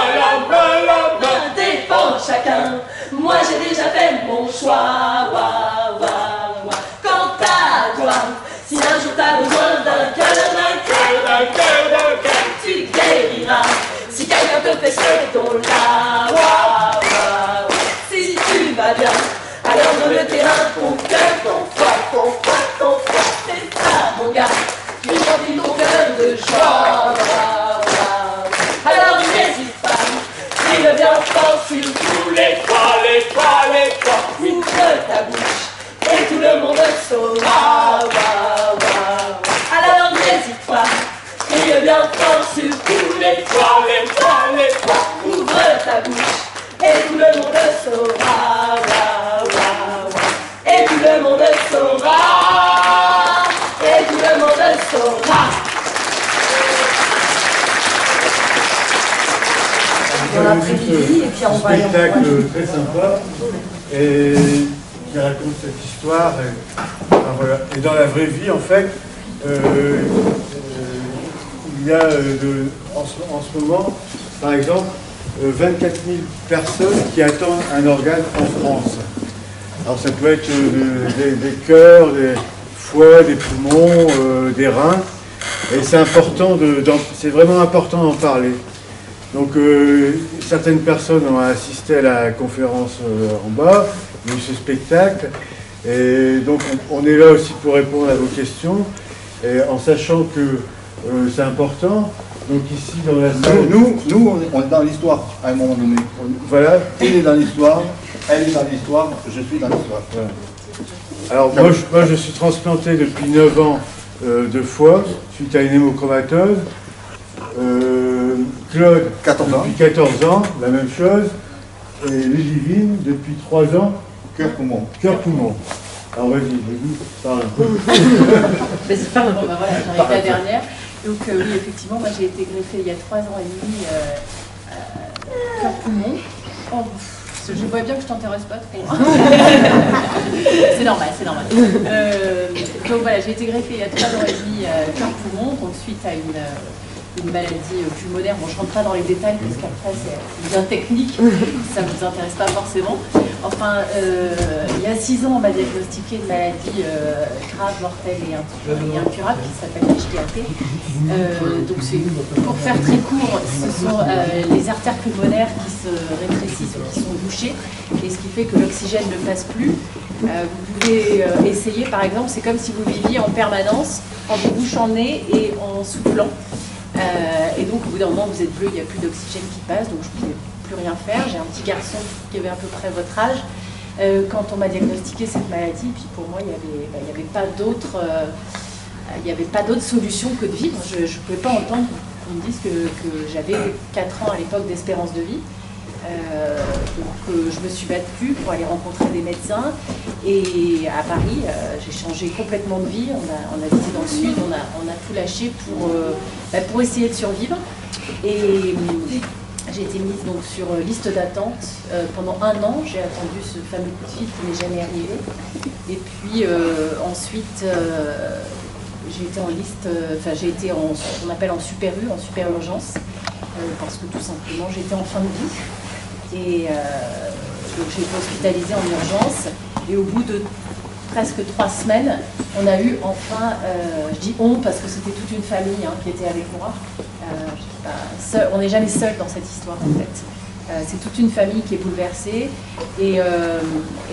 défends chacun. Moi j'ai déjà fait mon choix. Quant à toi, si un jour t'as besoin d'un cœur, tu guériras. Si quelqu'un te fait sauter ton là, si tu vas bien, alors dans le terrain, ton cœur, ton foi, c'est ça mon gars, tu remplis ton cœur de joie. Alors n'hésite pas, crie bien fort sur tous les toits, ouvre ta bouche et tout le monde saura. Alors n'hésite pas, crie bien fort sur tous les toits, ouvre ta bouche et tout le monde saura. Et tout le monde saura. Et tout le monde saura. On a prévu et puis on va spectacle très sympa et qui raconte cette histoire. Voilà. Et dans la vraie vie, en fait, il y a en ce moment, par exemple, 24 000 personnes qui attendent un organe en France. Alors ça peut être des cœurs, des foies, des poumons, des reins. Et c'est important, c'est vraiment important d'en parler. Donc certaines personnes ont assisté à la conférence en bas, il y a eu ce spectacle. Et donc on est là aussi pour répondre à vos questions, et en sachant que c'est important. Donc ici dans la salle... Nous on est dans l'histoire à un moment donné. Voilà. Il est dans l'histoire, elle est dans l'histoire, je suis dans l'histoire. Voilà. Alors moi je suis transplanté depuis 9 ans 2 fois, suite à une hémochromatose. Claude, 14 ans. depuis 14 ans, la même chose. Et Ludivine, depuis 3 ans, cœur-poumon. Cœur-poumon. Alors vas-y, parle un peu. Vas-y, parle un peu. Bon, voilà, j'en ai la dernière. Donc oui, effectivement, moi j'ai été greffée il y a 3 ans et demi cœur-poumon. Oh, je vois bien que je t'intéresse pas trop. C'est normal, c'est normal. Donc voilà, j'ai été greffée il y a 3 ans et demi cœur-poumon, donc suite à une maladie pulmonaire. Bon, je ne rentre pas dans les détails parce qu'après c'est bien technique, ça ne vous intéresse pas forcément. Enfin, il y a 6 ans, on m'a diagnostiqué une maladie grave, mortelle et incurable qui s'appelle HDAP. Donc, pour faire très court, ce sont les artères pulmonaires qui se rétrécissent ou qui sont bouchées, et ce qui fait que l'oxygène ne passe plus. Vous pouvez essayer, par exemple, c'est comme si vous viviez en permanence en vous bouchant le nez et en soufflant. Et donc au bout d'un moment vous êtes bleu, il n'y a plus d'oxygène qui passe, donc je ne pouvais plus rien faire. J'ai un petit garçon qui avait à peu près votre âge. Quand on m'a diagnostiqué cette maladie, puis pour moi il n'y avait pas d'autre solution que de vivre. Je ne pouvais pas entendre qu'on me dise que j'avais 4 ans à l'époque d'espérance de vie. Donc je me suis battue pour aller rencontrer des médecins, et à Paris j'ai changé complètement de vie. On a visité dans le sud, on a tout lâché pour essayer de survivre, et j'ai été mise donc sur liste d'attente pendant 1 an. J'ai attendu ce fameux coup de fil qui n'est jamais arrivé, et puis ensuite j'ai été en liste, j'ai été en ce qu'on appelle en super U, en super urgence, parce que tout simplement j'étais en fin de vie. Et donc j'ai été hospitalisée en urgence, et au bout de presque 3 semaines, on a eu enfin, je dis on parce que c'était toute une famille qui était avec moi. On n'est jamais seul dans cette histoire en fait. C'est toute une famille qui est bouleversée, et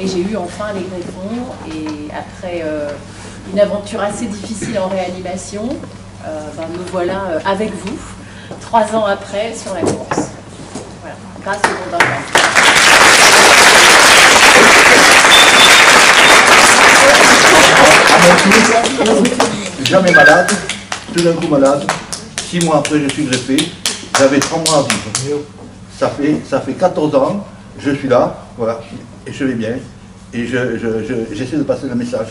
j'ai eu enfin les greffons, et après une aventure assez difficile en réanimation, me voilà avec vous, 3 ans après, sur la course. Voilà, grâce au don d'organes. Jamais malade, tout d'un coup malade. 6 mois après, je suis greffé. J'avais 3 mois à vivre. Ça fait 14 ans, je suis là, voilà, et je vais bien. Et j'essaie de passer le message.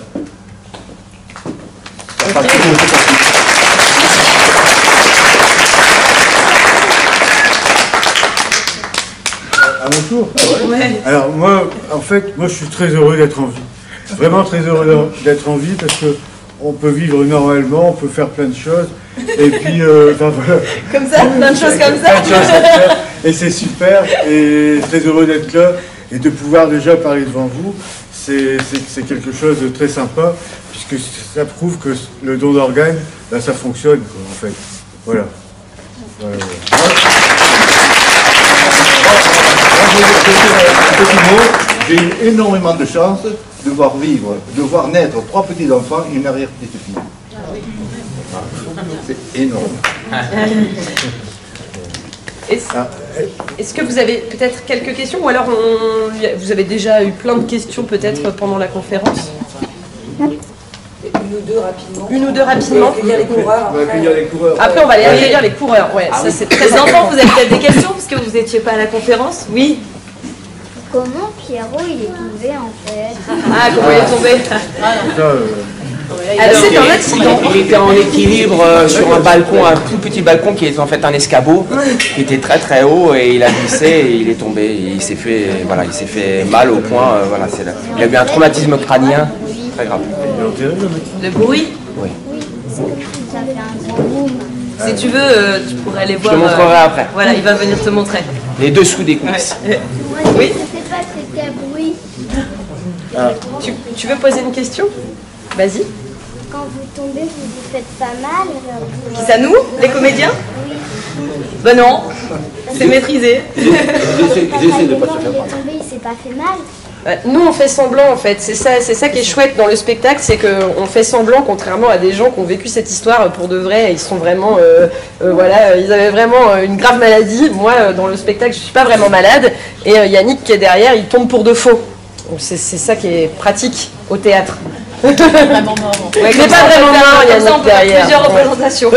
À mon tour. Ouais. Alors moi, en fait, je suis très heureux d'être en vie. Vraiment très heureux d'être en vie, parce que on peut vivre normalement, on peut faire plein de choses. Et puis, voilà. Comme ça, plein de choses comme ça. Et c'est super, et très heureux d'être là et de pouvoir déjà parler devant vous. C'est quelque chose de très sympa, puisque ça prouve que le don d'organes, ça fonctionne, quoi, en fait. Voilà. J'ai eu énormément de chance de voir naître 3 petits-enfants et une arrière-petite-fille. C'est énorme. Est-ce que vous avez peut-être quelques questions, ou alors vous avez déjà eu plein de questions peut-être pendant la conférence? Une ou deux rapidement. On va accueillir les coureurs. Après on va aller accueillir les coureurs. Ouais, ça c'est très important. Vous avez peut-être des questions parce que vous n'étiez pas à la conférence? Oui. Comment Pierrot il est tombé en fait? Ah, comment il est tombé? C'est un accident. Il était en équilibre sur un balcon, un tout petit balcon qui est en fait un escabeau, qui était très très haut, et il a glissé et il est tombé. Et il s'est fait mal au point. Voilà, il a eu un traumatisme crânien très grave. Le bruit? Oui. Ça fait un grand boom. Si tu veux, tu pourrais aller voir. Je te montrerai après. Voilà, il va venir te montrer. Les dessous des coulisses. Oui. Je sais pas c'était bruit. Tu veux poser une question? Vas-y. Quand vous tombez, vous vous faites pas mal. Qui ça, nous, les comédiens? Oui. Ben non, c'est maîtrisé. J'essaie de pas se faire mal. Il est tombé, il s'est pas fait mal. Nous, on fait semblant, en fait. C'est ça qui est chouette dans le spectacle, c'est qu'on fait semblant, contrairement à des gens qui ont vécu cette histoire pour de vrai. Ils sont vraiment, voilà, ils avaient vraiment une grave maladie. Moi, dans le spectacle, je suis pas vraiment malade. Et Yannick, qui est derrière, il tombe pour de faux. Donc c'est ça qui est pratique au théâtre. Il n'est pas vraiment mort. Ouais, il n'est pas vraiment mort, Yannick, derrière. Plusieurs représentations.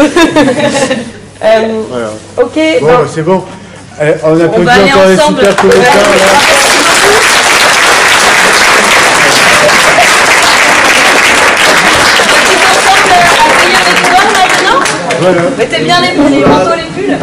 Voilà. Ok. Bon, bah, c'est bon. Allez, on applaudit va aller encore les ensemble. super comédiens. Voilà. Mettez bien les manteaux, les pulls.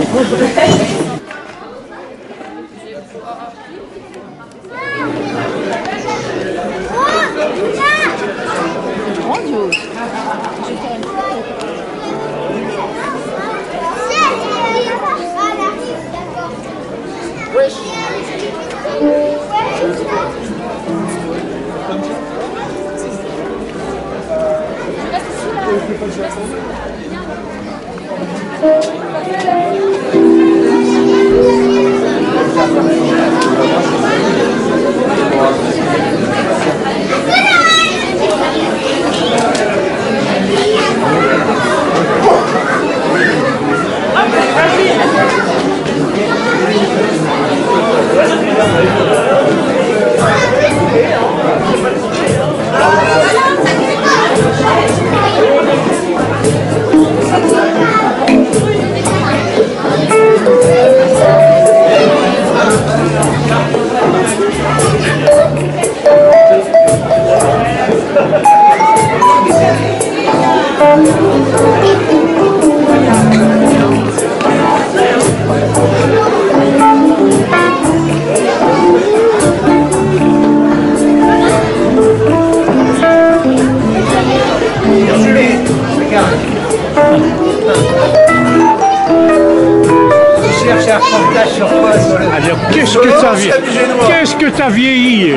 Qu'est-ce que t'as vieilli?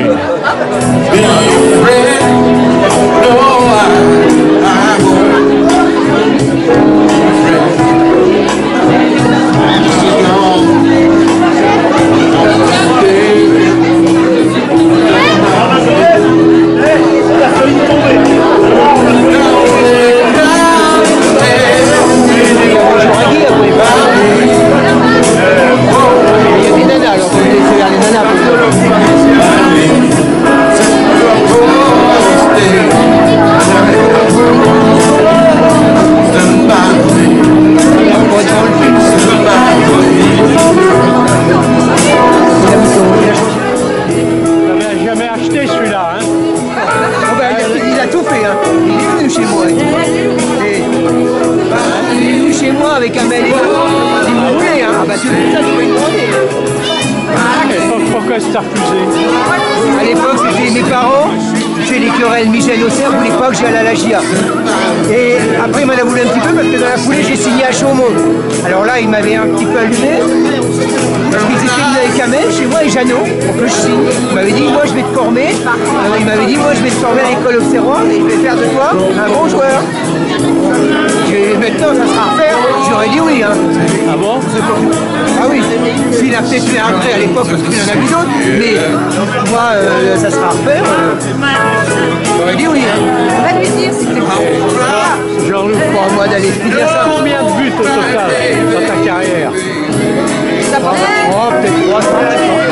Avec un mail, si vous voulez, hein. Ah bah ça, tu peux lui demander. Pourquoi c'est refusé? À l'époque, c'était mes parents, c'est les querelles Michel Auxerre, pour l'époque, j'allais à la GIA. Et après, il m'en a voulu un petit peu parce que dans la foulée, j'ai signé à Chaumont. Alors là, il m'avait un petit peu allumé, parce qu'ils étaient venus avec Kamel, chez moi et Jeannot, pour que je signe. Il m'avait dit, moi, je vais te former. Alors, il m'avait dit, moi, je vais te former à l'école Auxerroise et je vais faire de toi un bon joueur. Maintenant, ça sera à refaire. J'aurais dit oui. Hein. Ah bon? Ah oui. S'il a peut-être fait un regret à l'époque parce qu'il en a vu d'autres, mais moi, ça sera à refaire. J'aurais dit oui. Hein. On va lui dire si c'est pas. Jean-Luc, pour moi d'aller dire ça. Combien de buts au total dans ta carrière? Oh, peut-être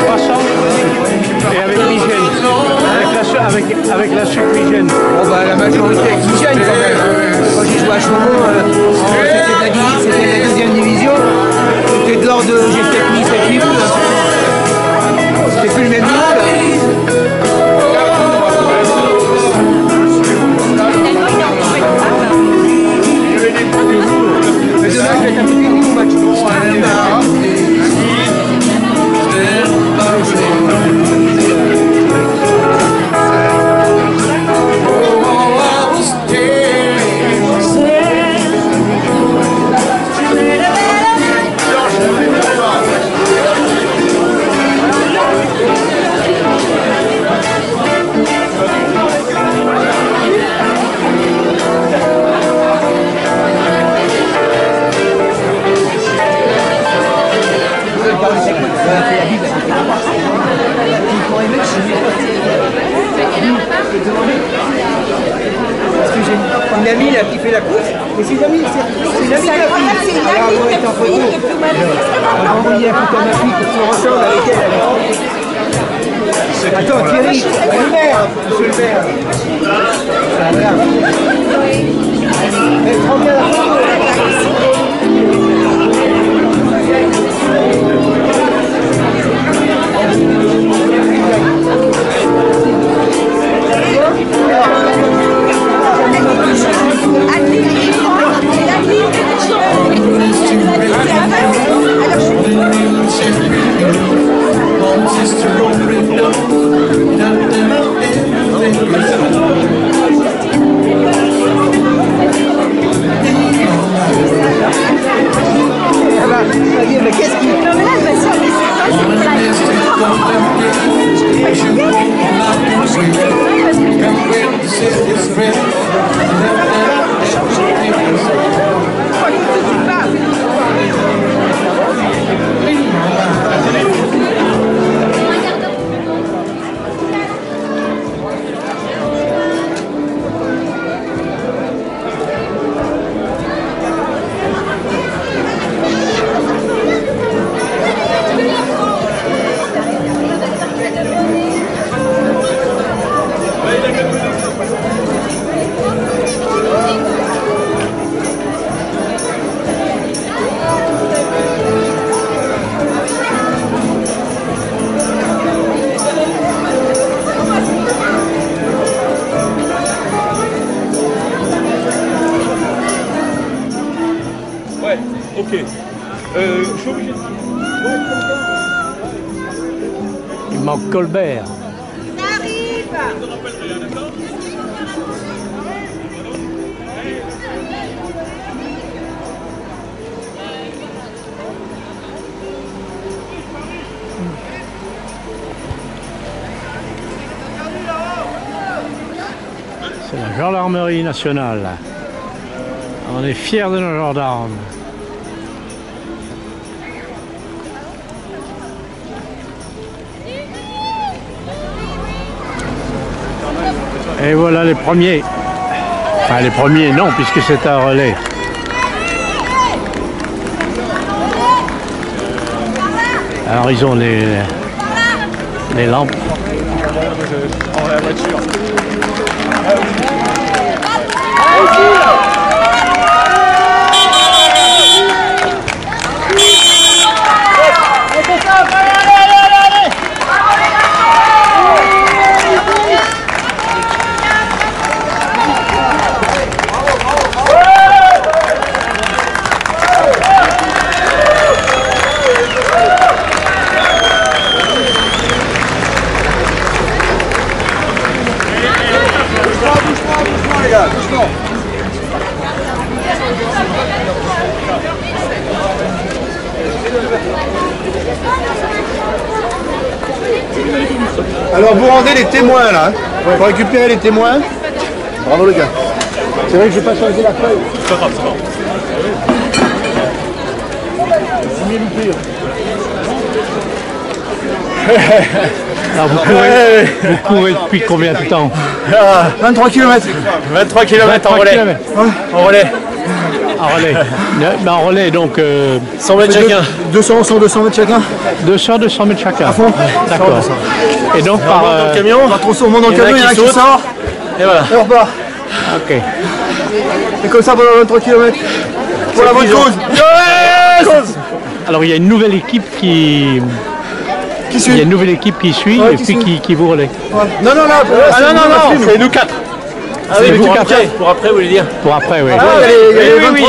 300. Et avec l'hygiène? Avec la sucrigène? Oh bah la majorité avec l'hygiène quand même. Quand j'ai joué à Chaumont, c'était la deuxième division. C'était de l'ordre de, j'ai peut-être mis 7-8 buts. C'était plus le même niveau là. Mais demain je vais être un peu fini mon match. Mais c'est une amie de la fille. Alors, on va être en photo. On va envoyer la photo à ma fille pour qu'on ressemble avec elle. Attends, Thierry, le maire, monsieur le maire. Voilà. Elle prend bien la photo. Mais qu'est-ce qui... Non mais là, elle va sortir, Ok. Je suis obligé de... Il manque Colbert. C'est la gendarmerie nationale. On est fiers de nos gendarmes. Et voilà les premiers. Enfin les premiers non, puisque c'est un relais. Alors ils ont les lampes. On la voiture. Alors vous rendez les témoins là, pour récupérer les témoins. Bravo les gars. C'est vrai que je vais pas changer la feuille. C'est pas grave, c'est pas grave. Alors vous courez depuis combien de temps? 23 km. 23 km en relais. En relais. En relais. Mais en relais donc 100 mètres chacun. 200 mètres chacun. 200 mètres chacun. À fond. D'accord. Et donc par dans le camion, on va trop on monte dans le camion, il y en a qui sort. Et voilà. Et on repart. Ok. Et comme ça pendant 23 km. Pour la bonne cause. Yes. Alors il y a une nouvelle équipe qui suit. Il y a une nouvelle équipe qui suit et puis qui vous relaie. Ouais. Non, non, non, c'est nous quatre. Ah oui, pour après, vous voulez dire? Pour après, oui. Ah,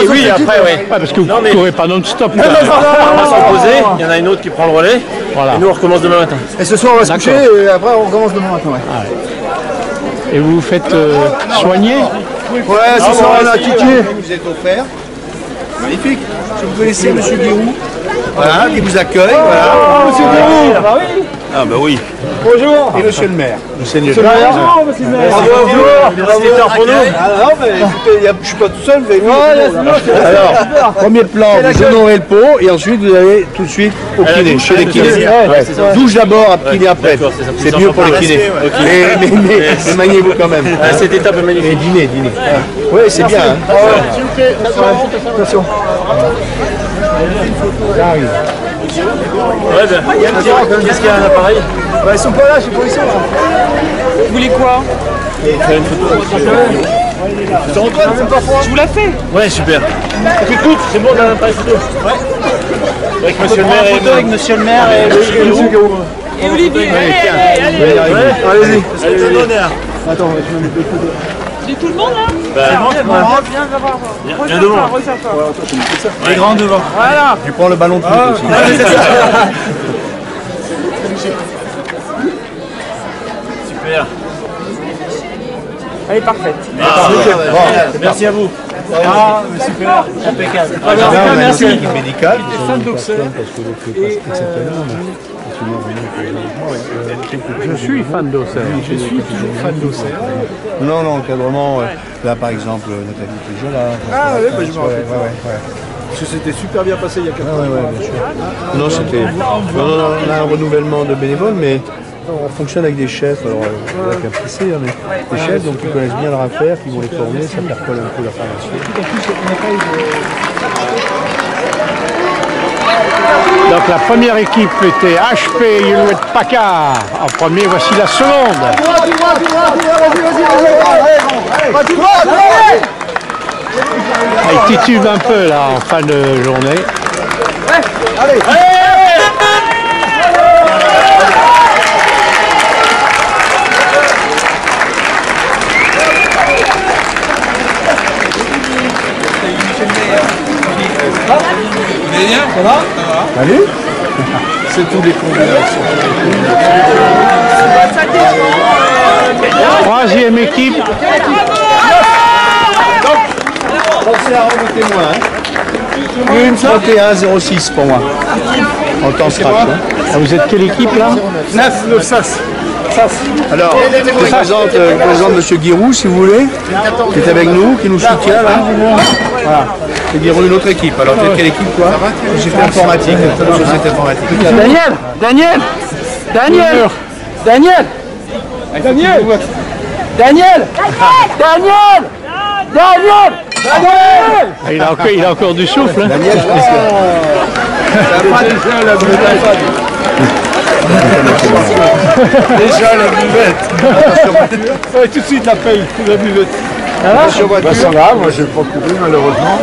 oui, après, oui. Ouais, parce que vous ne courez pas non-stop. On va s'en poser, il y en a une autre qui prend le relais, voilà. Et nous on recommence demain matin. Et ce soir on va se coucher et après on recommence demain matin. Ouais. Ah, ouais. Et vous vous faites soigner? Ouais, ce soir on a un ticket. Vous êtes offert. Magnifique. Je vous peux laisser monsieur Guérou. Voilà, qui vous accueille. Voilà. Monsieur Guérou. Ah bah oui. Bonjour. Et monsieur le maire. Monsieur le maire. Bonjour, monsieur le maire. Bravo pour nous. Non, mais écoutez, je suis pas tout seul, vous avez vu. Alors, premier plan, vous honorez le pot et ensuite vous allez tout de suite au kiné, chez les kinés. Douche d'abord, à kiné après. C'est mieux pour les kinés. Mais maniez-vous quand même. Cette étape est magnifique. Et dîner. Oui, c'est bien. Attention. Ça arrive. Ouais, ben, qu'est-ce qu'il y a un appareil? Bah, ils sont pas là, je sais pas où ils sont. Vous voulez quoi? Faire une photo. Je vous la fais. Ouais, super. Écoute, c'est bon, on a un appareil photo. Ouais. Avec monsieur le maire et avec monsieur le maire et monsieur Garou. Et Olivier, allez. Allez-y. Attends, je vais mettre des photos. C'est tout le monde là? Viens d'avoir. Viens devant. Les grands devant. Voilà. Tu prends le ballon de foot aussi. Super. Elle est parfaite. Merci à vous. Ah, super. Impeccable. Merci. Médical. Je suis fan d'Auxerre. Je suis toujours fan d'Auxerre. Non, encadrement. Là, par exemple, Nathalie Péjola. Ah oui, bah, je me rappelle. Parce que c'était super bien passé il y a 4 ans. bien sûr. Non, c'était. Non, on a un renouvellement de bénévoles, mais on fonctionne avec des chefs, alors avec un PC, mais des chefs donc qui connaissent bien leur affaire, qui vont les former, ça percole un peu leur formation. Donc la première équipe était HP Hewlett Packard. En premier, voici la seconde. Il titube un peu là en fin de journée. Allez. Ça va? Allez. C'est tous les combinaisons. Troisième équipe. Pensez à remonter moins. 31-06 pour moi. En temps scratch. Vous êtes quelle équipe là? 9, le SAS. Alors, je présente M. Guirou, si vous voulez, qui est avec nous, qui nous soutient là. Voilà. C'est Guirou, une autre équipe. Alors, tu es quelle équipe, toi? Société informatique. Société informatique. Daniel. Il a encore du souffle. Hein. Daniel, je pense que... Déjà la buvette. Ouais, tout de suite la paye, la buvette. Ça va? Ça va, moi je n'ai pas couru malheureusement.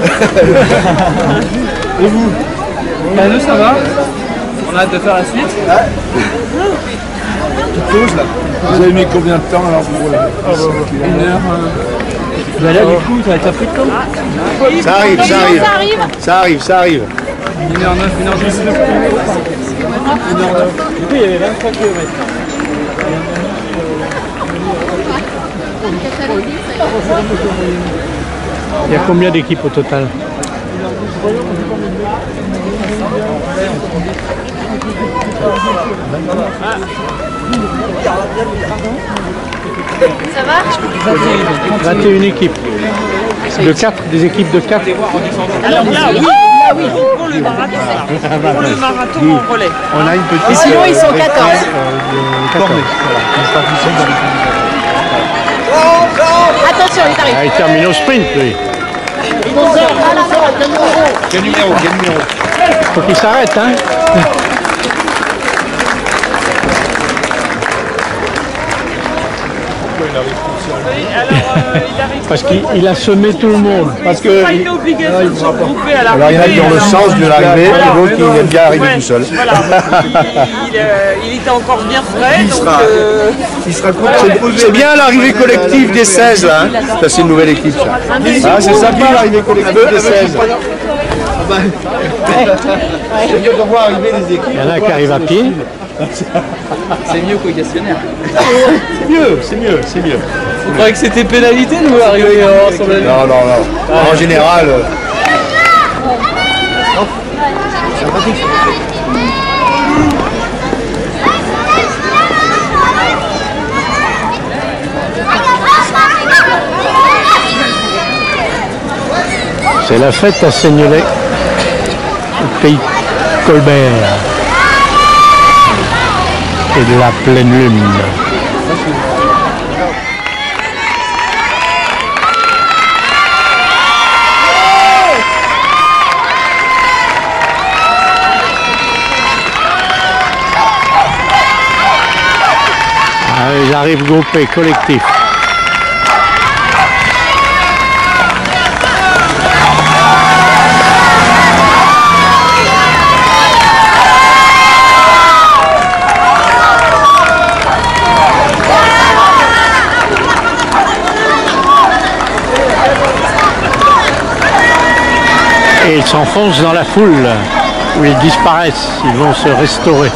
Et vous? Nous ça va. On a hâte de faire la suite. Toute chose là. Vous avez mis combien de temps alors pour 1 heure. Bah là du coup ça va être après de temps. Ça arrive. 1h09, 1h10. Du coup il y avait 23 km. Il y a combien d'équipes au total? Ça va? 21 équipes. De 4, des équipes de 4. Alors là, oui, pour le marathon. Pour le marathon en relais. On a une petite... Et sinon, ils sont 14. Attention, il t'arrive. Il termine au sprint, lui. Quel numéro? Faut qu'il s'arrête, hein. Parce qu'il a semé tout le monde. Parce que Il est obligé de se regrouper à alors il y en a qui ont le sens de l'arrivée, et d'autres qui aiment bien arriver tout seul. Voilà. Il était encore bien frais, donc... Il sera c'est bien l'arrivée collective des 16 là. Hein. Ça c'est une nouvelle équipe ça. Ah, c'est sympa l'arrivée collective des 16. C'est mieux de voir arriver les équipes. Il y en a qui arrivent à pied. C'est mieux qu'au questionnaire. C'est mieux. Vous croyez que c'était pénalité de nous arriver ensemble? Non. En général. C'est la fête à Seignelay, au pays de Colbert et de la pleine lune. Ils arrivent groupés, collectifs. Et ils s'enfoncent dans la foule, où ils disparaissent, ils vont se restaurer.